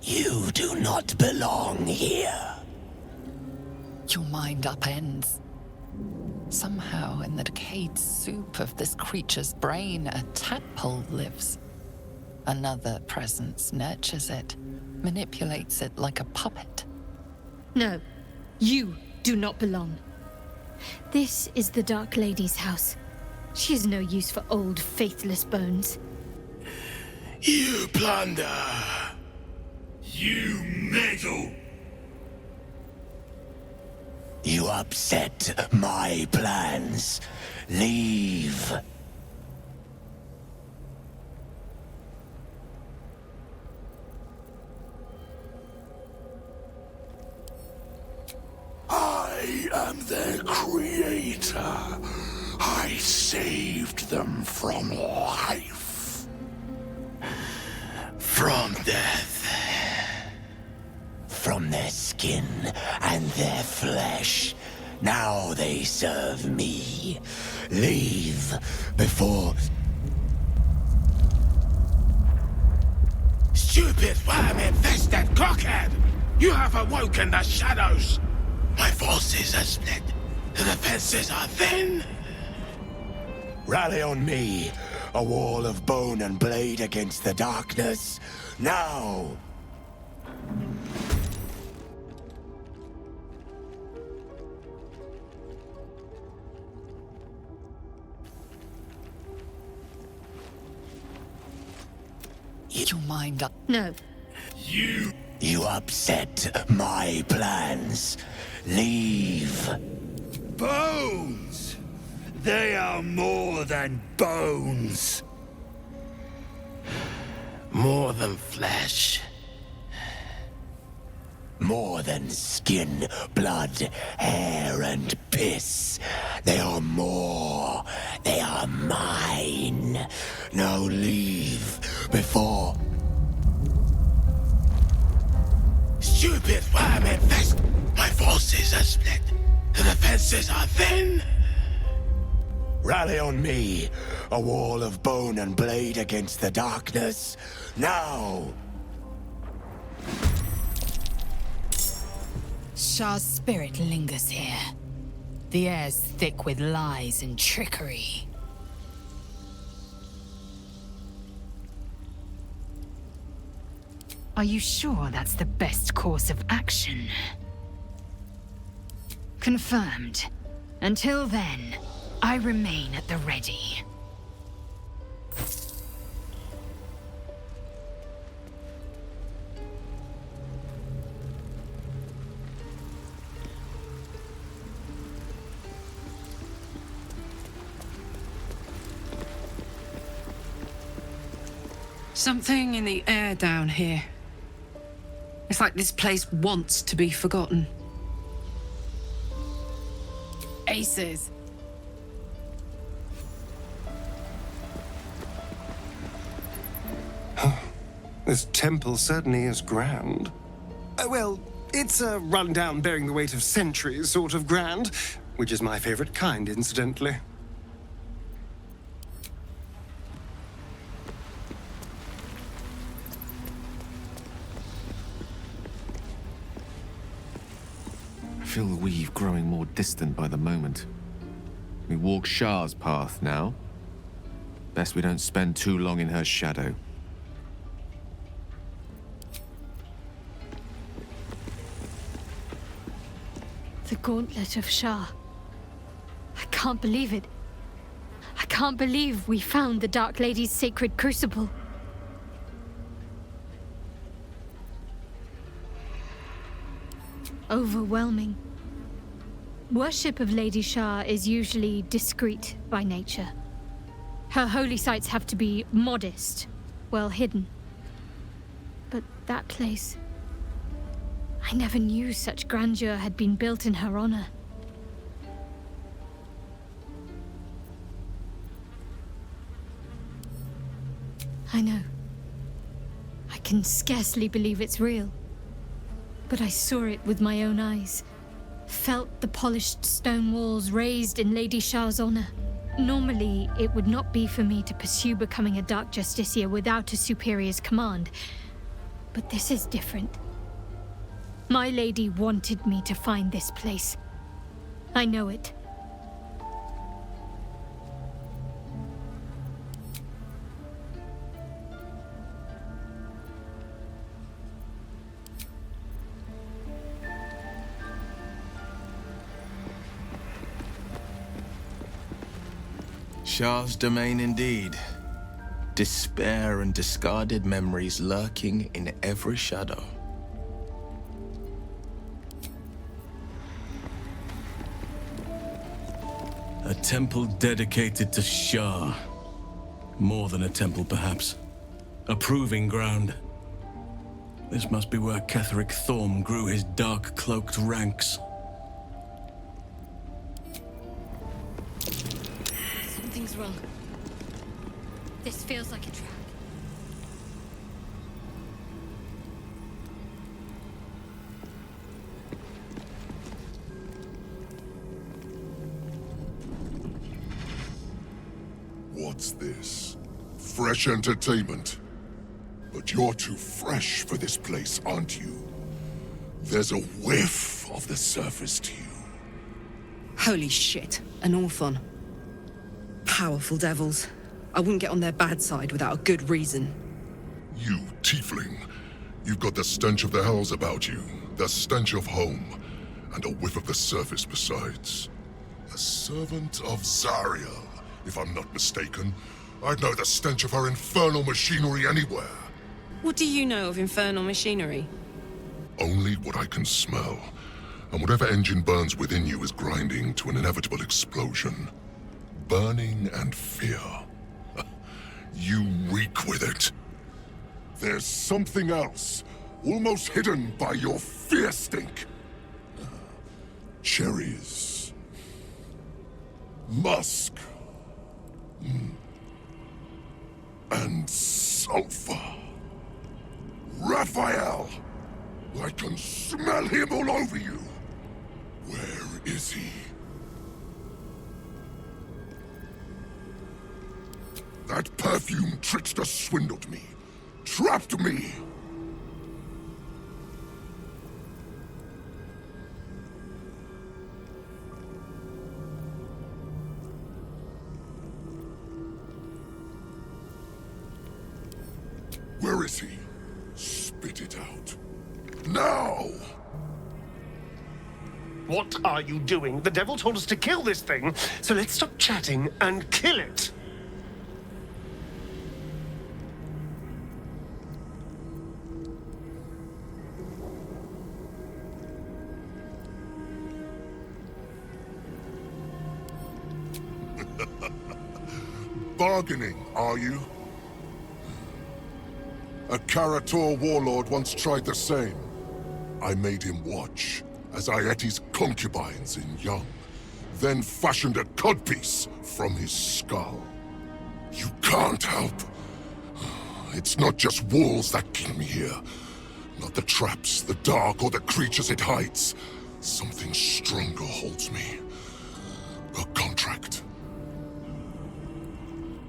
S5: You do not belong here.
S10: Your mind upends. Somehow, in the decayed soup of this creature's brain, a tadpole lives. Another presence nurtures it, manipulates it like a puppet.
S4: No, you do not belong. This is the Dark Lady's house. She is no use for old, faithless bones.
S5: You plunder.
S13: You meddle!
S5: You upset my plans. Leave. I am their creator. I saved them from life. From death. From their skin and their flesh. Now they serve me. Leave before... Stupid worm-infested cockhead! You have awoken the shadows! My forces are split. The defenses are thin. Rally on me. A wall of bone and blade against the darkness. Now!
S10: Your mind up.
S4: No.
S5: You upset my plans. Leave.
S13: Bones! They are more than bones.
S5: More than flesh. More than skin, blood, hair, and piss. They are more. They are mine. Now leave before... Stupid worm-infest! My forces are split. The defenses are thin. Rally on me. A wall of bone and blade against the darkness. Now!
S6: Shar's spirit lingers here. The air's thick with lies and trickery. Are you sure that's the best course of action? Confirmed. Until then, I remain at the ready.
S7: Something in the air down here. It's like this place wants to be forgotten.
S6: Aces.
S20: This temple certainly is grand. Well, it's a rundown bearing the weight of centuries sort of grand, which is my favorite kind, incidentally.
S14: I feel the weave growing more distant by the moment. We walk Shar's path now. Best we don't spend too long in her shadow.
S4: The Gauntlet of Shar. I can't believe it. I can't believe we found the Dark Lady's sacred crucible. Overwhelming. Worship of Lady Shar is usually discreet by nature. Her holy sites have to be modest, well hidden. But that place... I never knew such grandeur had been built in her honor. I know. I can scarcely believe it's real. But I saw it with my own eyes. Felt the polished stone walls raised in Lady Shar's honor. Normally, it would not be for me to pursue becoming a Dark Justiciar without a superior's command. But this is different. My lady wanted me to find this place. I know it.
S14: Shar's domain indeed. Despair and discarded memories lurking in every shadow.
S3: A temple dedicated to Shar. More than a temple, perhaps. A proving ground. This must be where Ketheric Thorm grew his dark-cloaked ranks.
S4: Something's wrong. This feels like a trap.
S13: What's this? Fresh entertainment? But you're too fresh for this place, aren't you? There's a whiff of the surface to you.
S7: Holy shit, an Orthon. Powerful devils. I wouldn't get on their bad side without a good reason.
S13: You, tiefling. You've got the stench of the hells about you, the stench of home, and a whiff of the surface besides. A servant of Zariel, if I'm not mistaken. I'd know the stench of her infernal machinery anywhere.
S7: What do you know of infernal machinery?
S13: Only what I can smell. And whatever engine burns within you is grinding to an inevitable explosion. Burning and fear. You reek with it. There's something else, almost hidden by your fear stink. Cherries. Musk. And sulfur. Raphael! I can smell him all over you. Where is he? That perfume trickster swindled me. Trapped me! spit it out. Now!
S20: What are you doing? The devil told us to kill this thing, so let's stop chatting and kill it!
S13: Bargaining, are you? A Karator warlord once tried the same. I made him watch as I ate his concubines in young, then fashioned a codpiece from his skull. You can't help. It's not just walls that keep me here. Not the traps, the dark, or the creatures it hides. Something stronger holds me. A contract.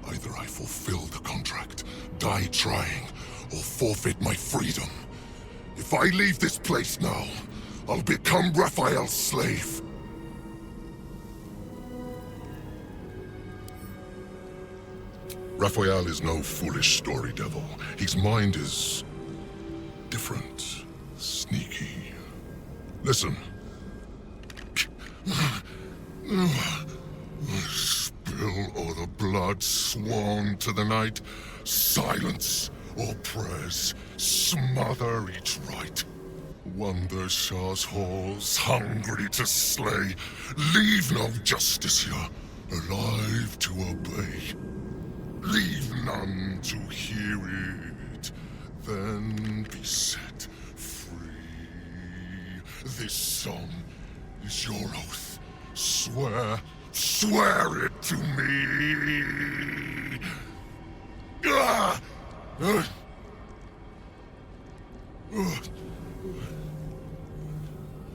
S13: Either I fulfill the contract, die trying, or forfeit my freedom. If I leave this place now, I'll become Raphael's slave. Raphael is no foolish story devil. His mind is different, sneaky. Listen. Spill all the blood sworn to the night. Silence all prayers. Smother each rite. Wander Shar's halls, hungry to slay. Leave no justice here, alive to obey. Leave none to hear it, then be set free. This song is your oath. Swear it to me. Ah!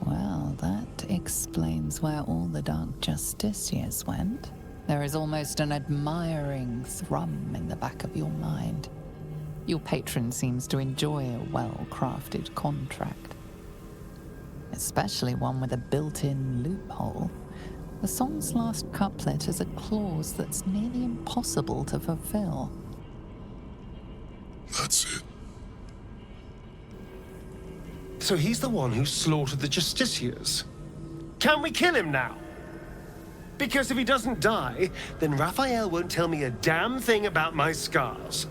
S10: Well, that explains where all the Dark Justiciars went. There is almost an admiring thrum in the back of your mind. Your patron seems to enjoy a well-crafted contract. Especially one with a built-in loophole. The song's last couplet has a clause that's nearly impossible to fulfill.
S13: That's it.
S20: So he's the one who slaughtered the Justiciars. Can we kill him now? Because if he doesn't die, then Raphael won't tell me a damn thing about my scars.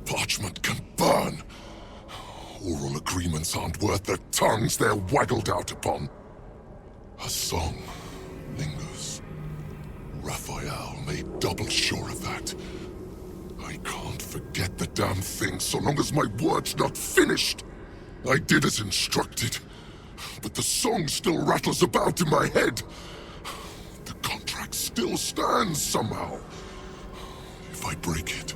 S13: Parchment can burn. Oral agreements aren't worth the tongues they're waggled out upon. A song lingers. Raphael made double sure of that. I can't forget the damn thing so long as my word's not finished. I did as instructed, but the song still rattles about in my head. The contract still stands somehow. If I break it,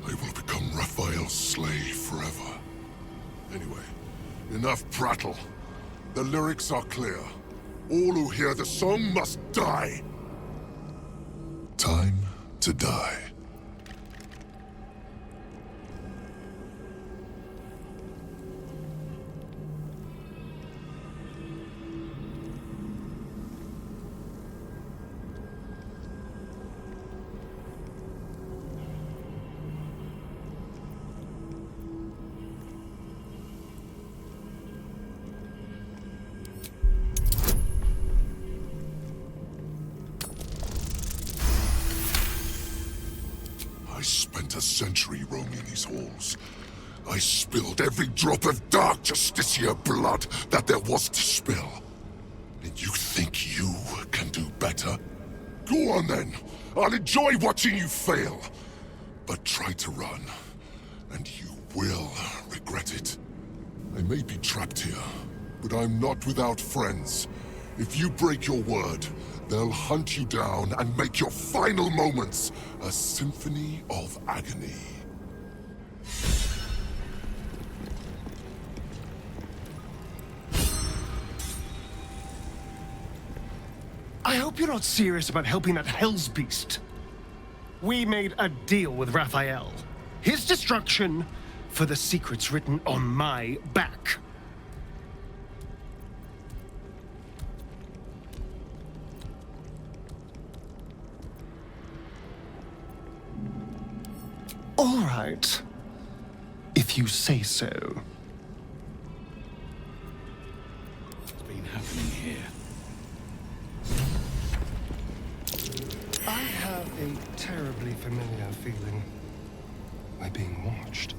S13: I will become Raphael's slave forever. Anyway, enough prattle. The lyrics are clear. All who hear the song must die. Time to die. I spent a century roaming these halls. I spilled every drop of Dark Justiciar blood that there was to spill. And you think you can do better? Go on then. I'll enjoy watching you fail. But try to run, and you will regret it. I may be trapped here, but I'm not without friends. If you break your word, they'll hunt you down and make your final moments a symphony of agony.
S20: I hope you're not serious about helping that Hell's Beast. We made a deal with Raphael. His destruction for the secrets written on my back. All right. If you say so.
S19: What's been happening here?
S20: I have a terribly familiar feeling. We're being watched.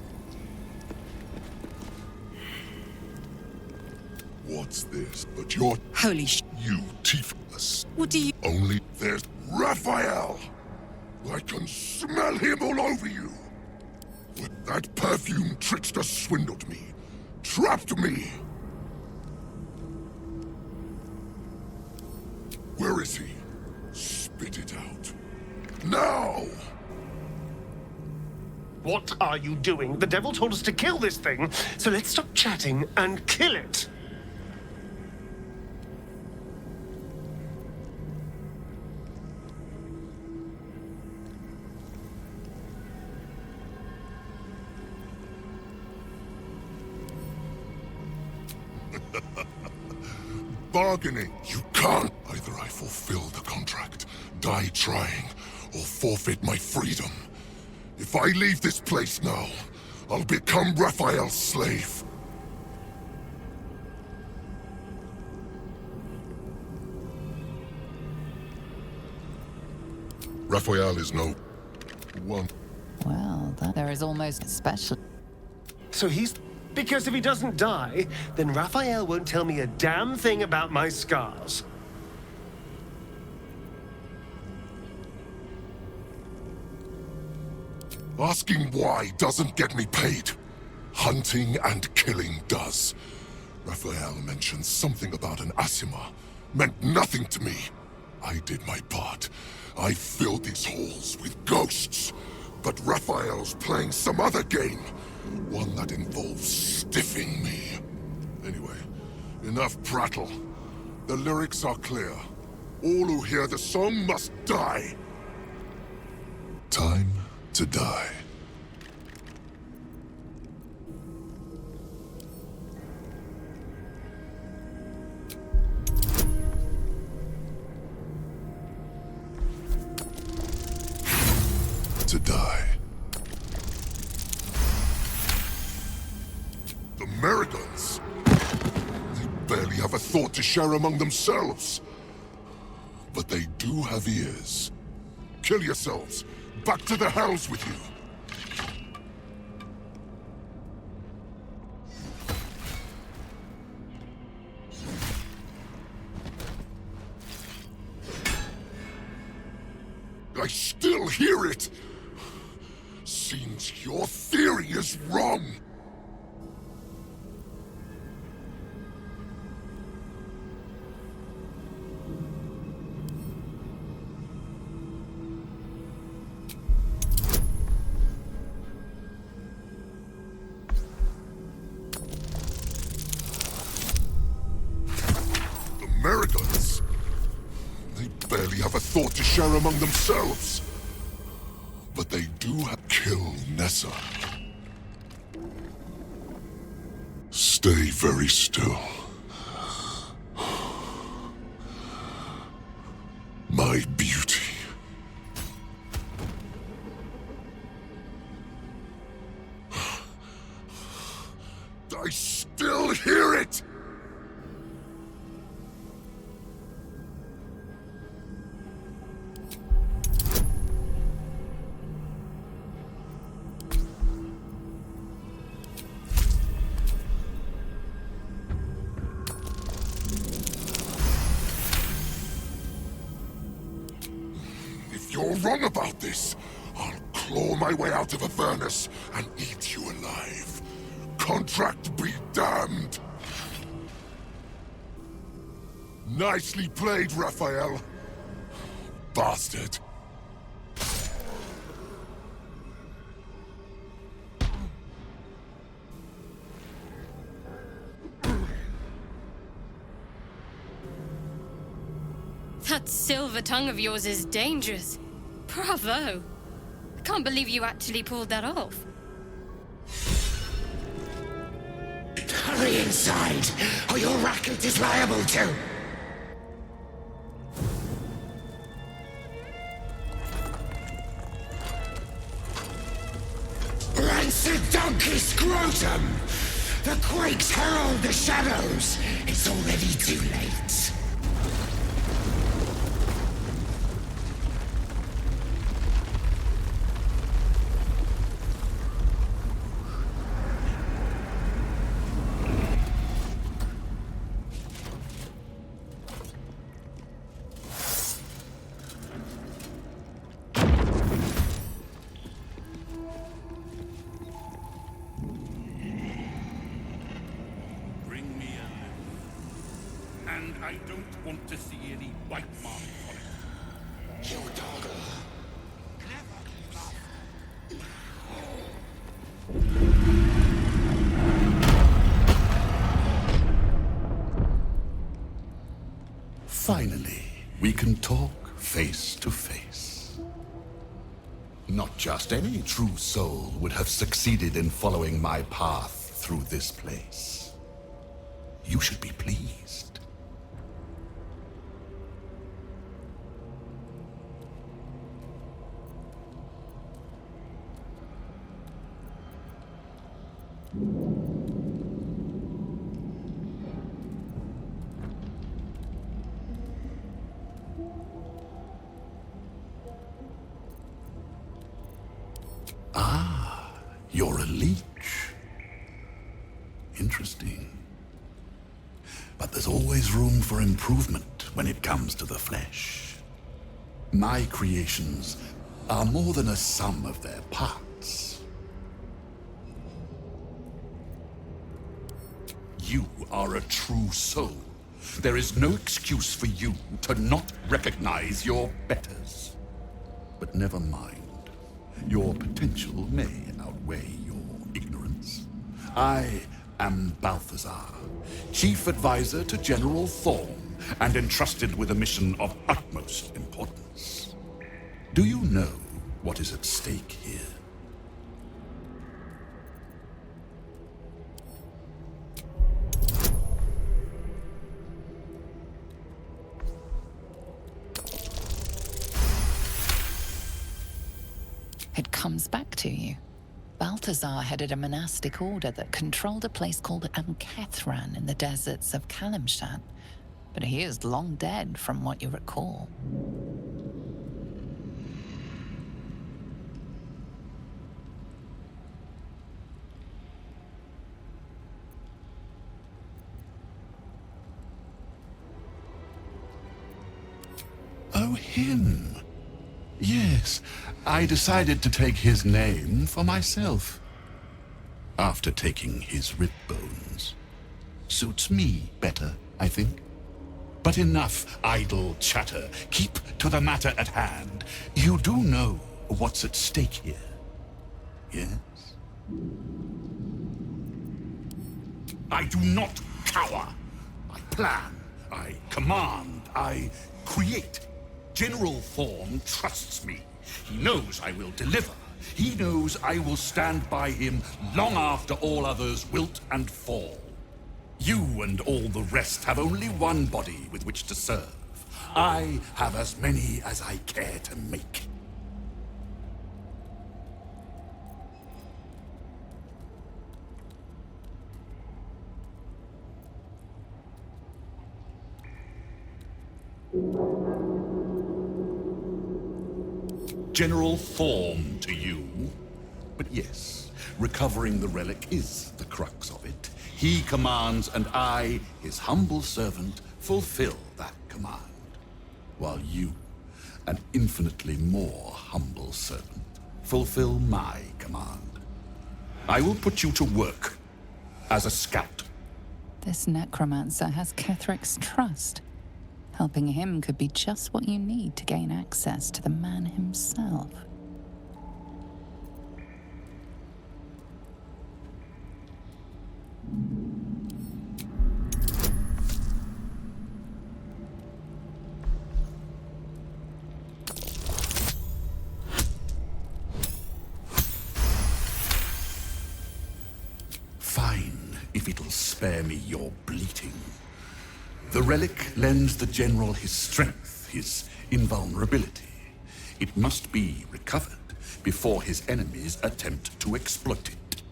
S13: What's this? But you're...
S7: Holy sh...
S13: You tiefless.
S7: What do you...
S13: Only there's Raphael! I can smell him all over you! That perfume trickster swindled me. Trapped me! Where is he? Spit it out. Now!
S20: What are you doing? The devil told us to kill this thing, so let's stop chatting and kill it!
S13: Bargaining. You can't. Either I fulfill the contract, die trying, or forfeit my freedom. If I leave this place now, I'll become Raphael's slave. Raphael is no one.
S10: Well, there is almost special.
S20: So he's... Because if he doesn't die, then Raphael won't tell me a damn thing about my scars.
S13: Asking why doesn't get me paid. Hunting and killing does. Raphael mentioned something about an Asima. Meant nothing to me. I did my part. I filled these halls with ghosts. But Raphael's playing some other game. One that involves stiffing me. Anyway, enough prattle. The lyrics are clear. All who hear the song must die. Time to die. To die. The Merigons! They barely have a thought to share among themselves. But they do have ears. Kill yourselves. Back to the hells with you. I still hear it! Seems your theory is wrong. The Merigons. They barely have a thought to share among themselves. But they do kill Nessa. Stay very still. My beauty. I still hear it! You're wrong about this. I'll claw my way out of Avernus and eat you alive. Contract be damned. Nicely played, Raphael. Bastard.
S1: That silver tongue of yours is dangerous. Bravo! I can't believe you actually pulled that off.
S2: Hurry inside, or your racket is liable to... totem! The quakes herald the shadows! It's already too late.
S9: And I don't want to see any white marks on it.
S2: You toggle.
S22: Finally, we can talk face to face. Not just any true soul would have succeeded in following my path through this place. You should be pleased. Ah, you're a leech. Interesting. But there's always room for improvement when it comes to the flesh. My creations are more than a sum of their parts. You are a true soul. There is no excuse for you to not recognize your betters. But never mind. Your potential may outweigh your ignorance. I am Balthazar, Chief Advisor to General Thorm, and entrusted with a mission of utmost importance. Do you know what is at stake here?
S10: It comes back to you. Balthazar headed a monastic order that controlled a place called Ankethran in the deserts of Kalimshan, but he is long dead from what you recall.
S22: Oh, him. Yes, I decided to take his name for myself. After taking his rib bones. Suits me better, I think. But enough idle chatter. Keep to the matter at hand. You do know what's at stake here, yes? I do not cower. I plan. I command. I create. General Thorm trusts me. He knows I will deliver. He knows I will stand by him long after all others wilt and fall. You and all the rest have only one body with which to serve. I have as many as I care to make. General Thorm to you. But yes, recovering the relic is the crux of it. He commands, and I, his humble servant, fulfill that command. While you, an infinitely more humble servant, fulfill my command. I will put you to work as a scout.
S10: This necromancer has Kethric's trust. Helping him could be just what you need to gain access to the man himself.
S22: Fine, if it'll spare me your bleating. The relic lends the general his strength, his invulnerability. It must be recovered before his enemies attempt to exploit it.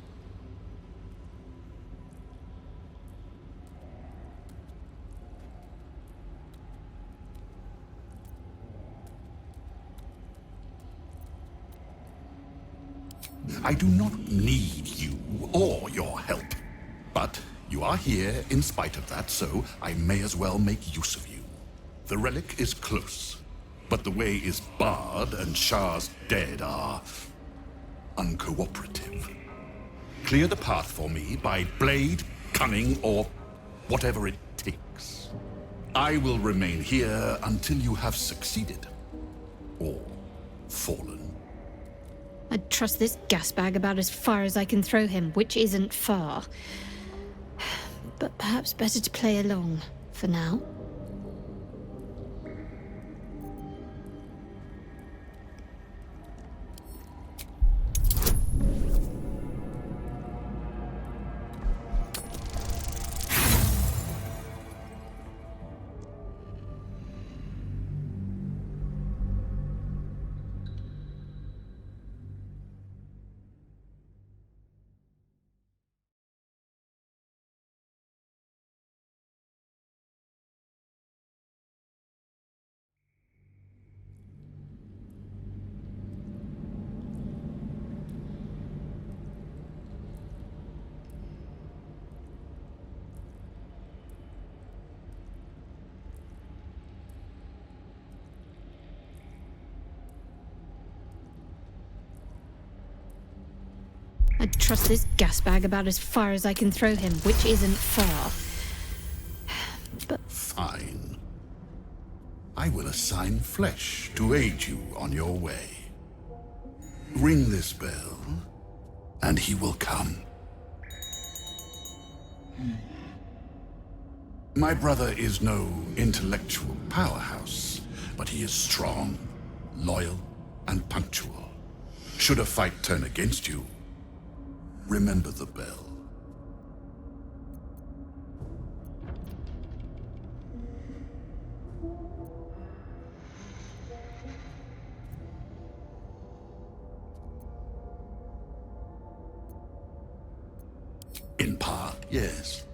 S22: I do not need you or your help. But you are here in spite of that, so I may as well make use of you. The relic is close, but the way is barred and Shar's dead are uncooperative. Clear the path for me by blade, cunning, or whatever it takes. I will remain here until you have succeeded. Or fallen.
S4: I'd trust this gas bag about as far as I can throw him, which isn't far. But perhaps better to play along for now. I'd trust this gas bag about as far as I can throw him, which isn't far. But
S22: fine. I will assign flesh to aid you on your way. Ring this bell, and he will come. My brother is no intellectual powerhouse, but he is strong, loyal, and punctual. Should a fight turn against you, remember the bell. In part, yes.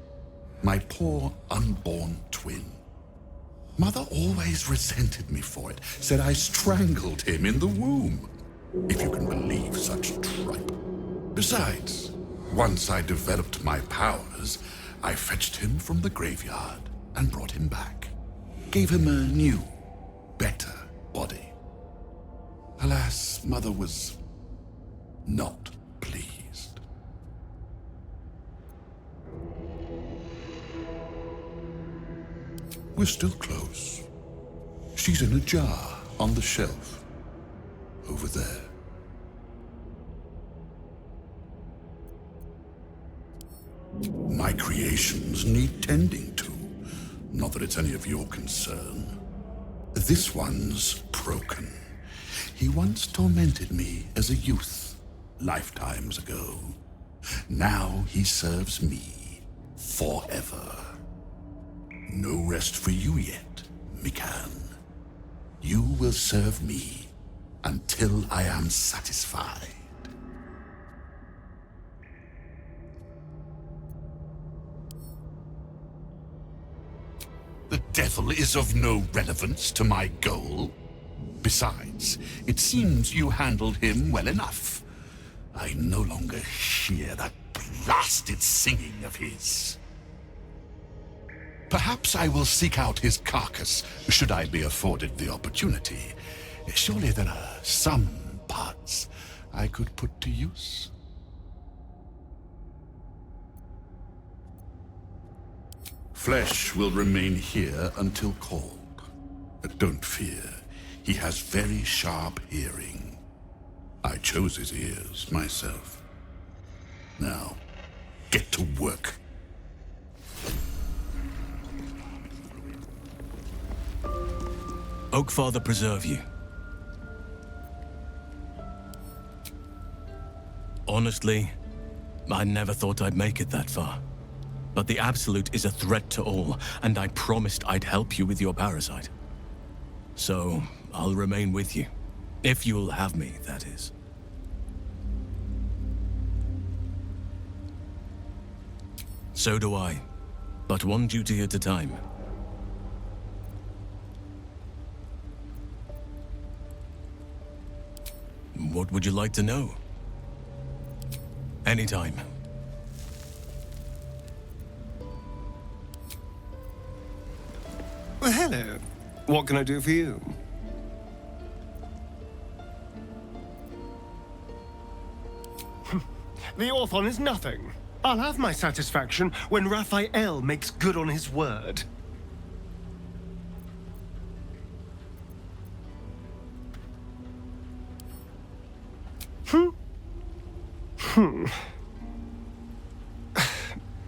S22: My poor unborn twin. Mother always resented me for it, said I strangled him in the womb. If you can believe such tripe. Besides, once I developed my powers, I fetched him from the graveyard and brought him back. Gave him a new, better body. Alas, Mother was not pleased. We're still close. She's in a jar on the shelf. Over there. My creations need tending to. Not that it's any of your concern. This one's broken. He once tormented me as a youth, lifetimes ago. Now he serves me forever. No rest for you yet, Mikan. You will serve me until I am satisfied. The devil is of no relevance to my goal. Besides, it seems you handled him well enough. I no longer hear that blasted singing of his. Perhaps I will seek out his carcass, should I be afforded the opportunity. Surely there are some parts I could put to use. Flesh will remain here until called. But don't fear, he has very sharp hearing. I chose his ears myself. Now, get to work.
S3: Oakfather preserve you. Honestly, I never thought I'd make it that far. But the Absolute is a threat to all, and I promised I'd help you with your parasite. So, I'll remain with you. If you'll have me, that is. So do I. But one duty at a time. What would you like to know? Anytime.
S20: Well, hello. What can I do for you? The Orthon is nothing. I'll have my satisfaction when Raphael makes good on his word.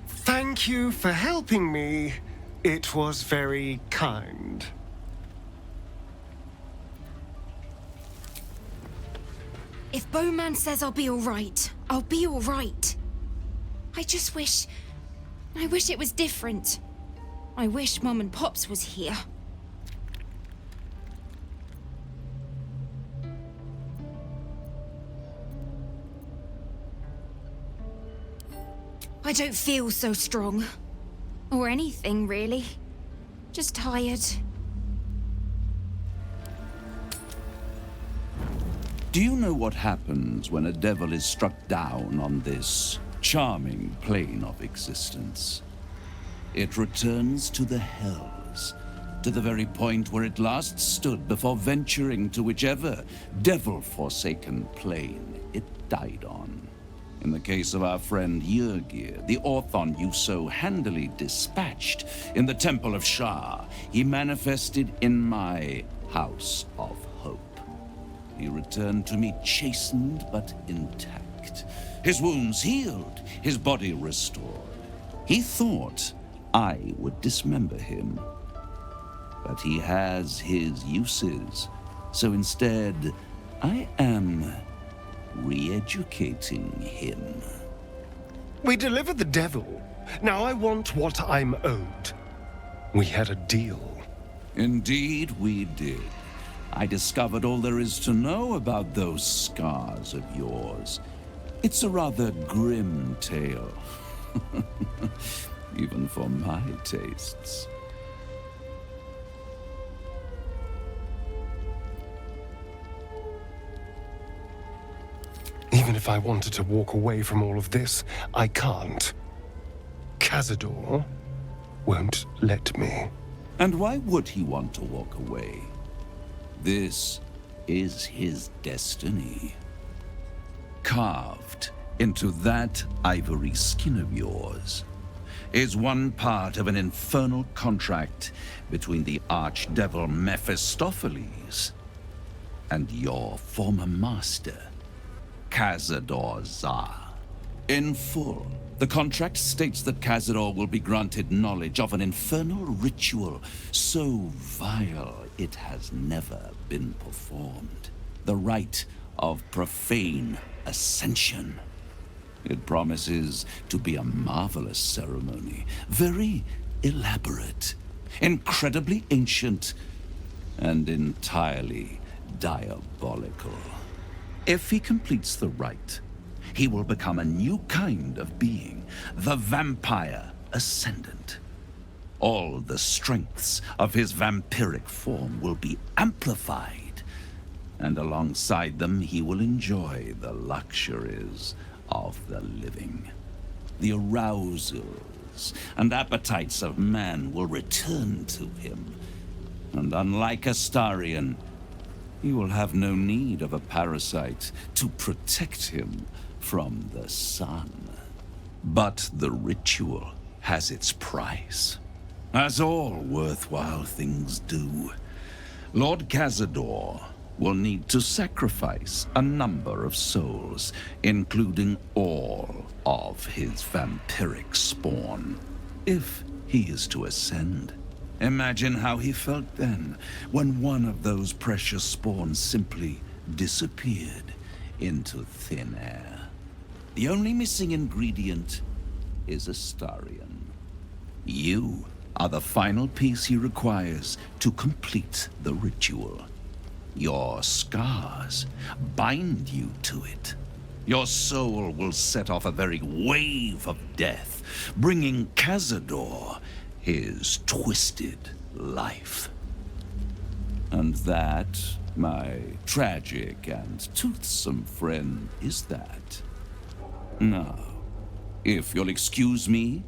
S20: Thank you for helping me. It was very kind.
S8: If Bowman says I'll be alright, I'll be alright. I just wish... I wish it was different. I wish Mom and Pops was here. I don't feel so strong. Or anything, really. Just tired.
S12: Do you know what happens when a devil is struck down on this charming plane of existence? It returns to the hells, to the very point where it last stood before venturing to whichever devil-forsaken plane it died on. In the case of our friend Yrgir, the Orthon you so handily dispatched in the Temple of Shar, he manifested in my House of Hope. He returned to me chastened but intact, his wounds healed, his body restored. He thought I would dismember him, but he has his uses, so instead I am re-educating him.
S20: We delivered the devil. Now I want what I'm owed. We had a deal.
S12: Indeed we did. I discovered all there is to know about those scars of yours. It's a rather grim tale. Even for my tastes.
S20: Even if I wanted to walk away from all of this, I can't. Cazador won't let me.
S12: And why would he want to walk away? This is his destiny. Carved into that ivory skin of yours is one part of an infernal contract between the archdevil Mephistopheles and your former master, Cazador Zar. In full, the contract states that Cazador will be granted knowledge of an infernal ritual so vile it has never been performed. The rite of profane ascension. It promises to be a marvelous ceremony, very elaborate, incredibly ancient, and entirely diabolical. If he completes the rite, he will become a new kind of being, the Vampire Ascendant. All the strengths of his vampiric form will be amplified, and alongside them he will enjoy the luxuries of the living. The arousals and appetites of man will return to him, and unlike Astarion, he will have no need of a parasite to protect him from the sun. But the ritual has its price, as all worthwhile things do. Lord Cazador will need to sacrifice a number of souls, including all of his vampiric spawn, if he is to ascend. Imagine how he felt then, when one of those precious spawns simply disappeared into thin air. The only missing ingredient is Astarion. You are the final piece he requires to complete the ritual. Your scars bind you to it. Your soul will set off a very wave of death, bringing Cazador his twisted life. And that, my tragic and toothsome friend, is that. Now, if you'll excuse me,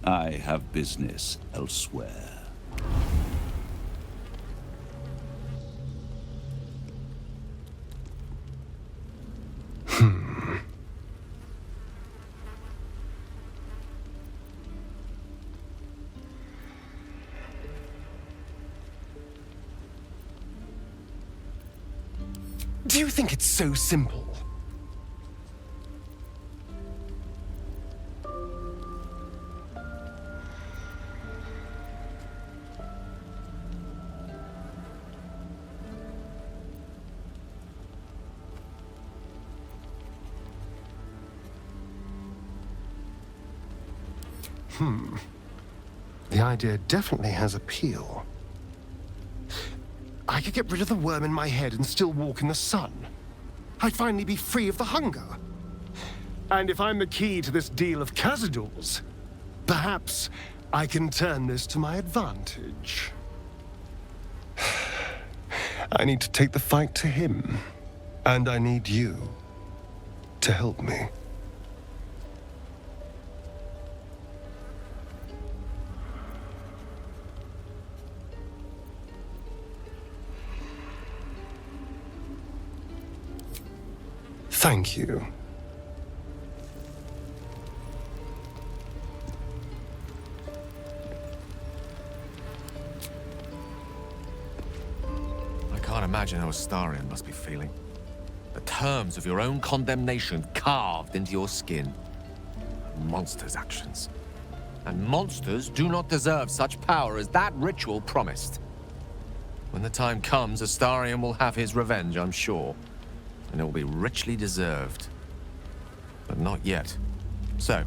S12: I have business elsewhere.
S20: Do you think it's so simple? The idea definitely has appeal. I could get rid of the worm in my head and still walk in the sun. I'd finally be free of the hunger. And if I'm the key to this deal of Cazador's, perhaps I can turn this to my advantage. I need to take the fight to him, and I need you to help me. Thank you.
S14: I can't imagine how Astarion must be feeling. The terms of your own condemnation carved into your skin. Monsters' actions. And monsters do not deserve such power as that ritual promised. When the time comes, Astarion will have his revenge, I'm sure. And it will be richly deserved. But not yet. So,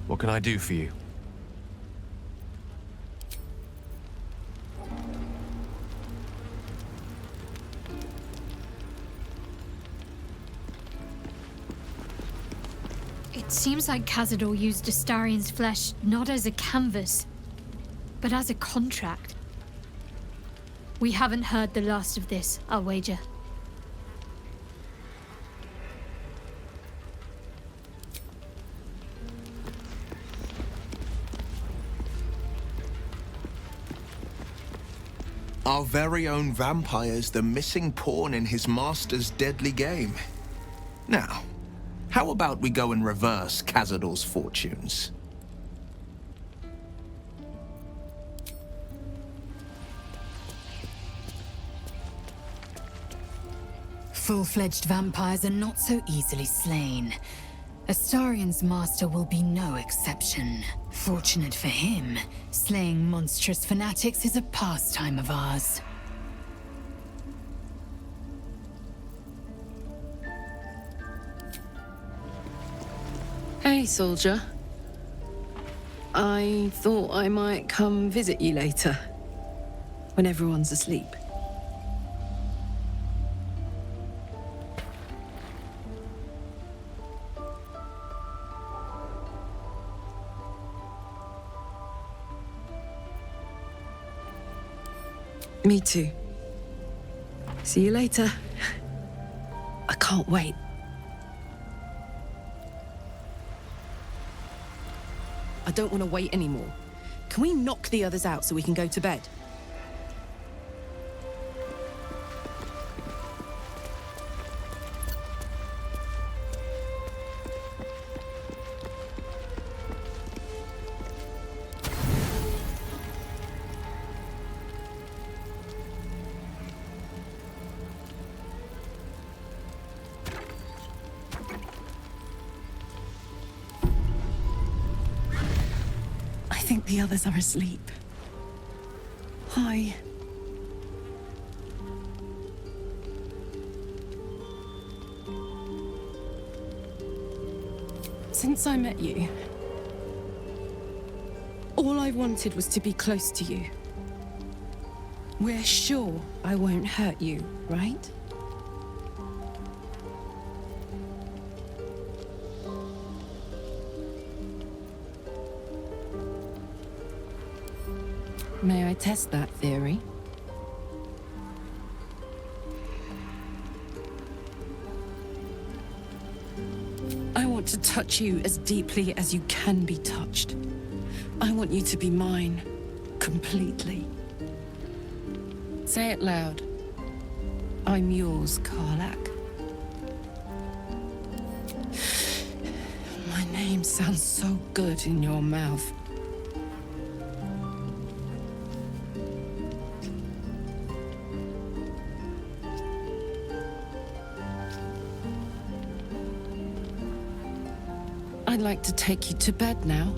S14: what can I do for you?
S4: It seems like Cazador used Astarion's flesh not as a canvas, but as a contract. We haven't heard the last of this, I'll wager.
S15: Our very own vampire's the missing pawn in his master's deadly game. Now, how about we go and reverse Cazador's fortunes?
S6: Full-fledged vampires are not so easily slain. Astarion's master will be no exception. Fortunate for him, slaying monstrous fanatics is a pastime of ours.
S7: Hey, soldier. I thought I might come visit you later, when everyone's asleep. Me too. See you later. I can't wait. I don't want to wait anymore. Can we knock the others out so we can go to bed? I think the others are asleep. Hi. Since I met you, all I wanted was to be close to you. We're sure I won't hurt you, right? May I test that theory? I want to touch you as deeply as you can be touched. I want you to be mine, completely. Say it loud. I'm yours, Karlak. My name sounds so good in your mouth. I'd like to take you to bed now.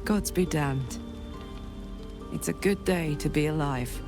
S7: Gods be damned. It's a good day to be alive.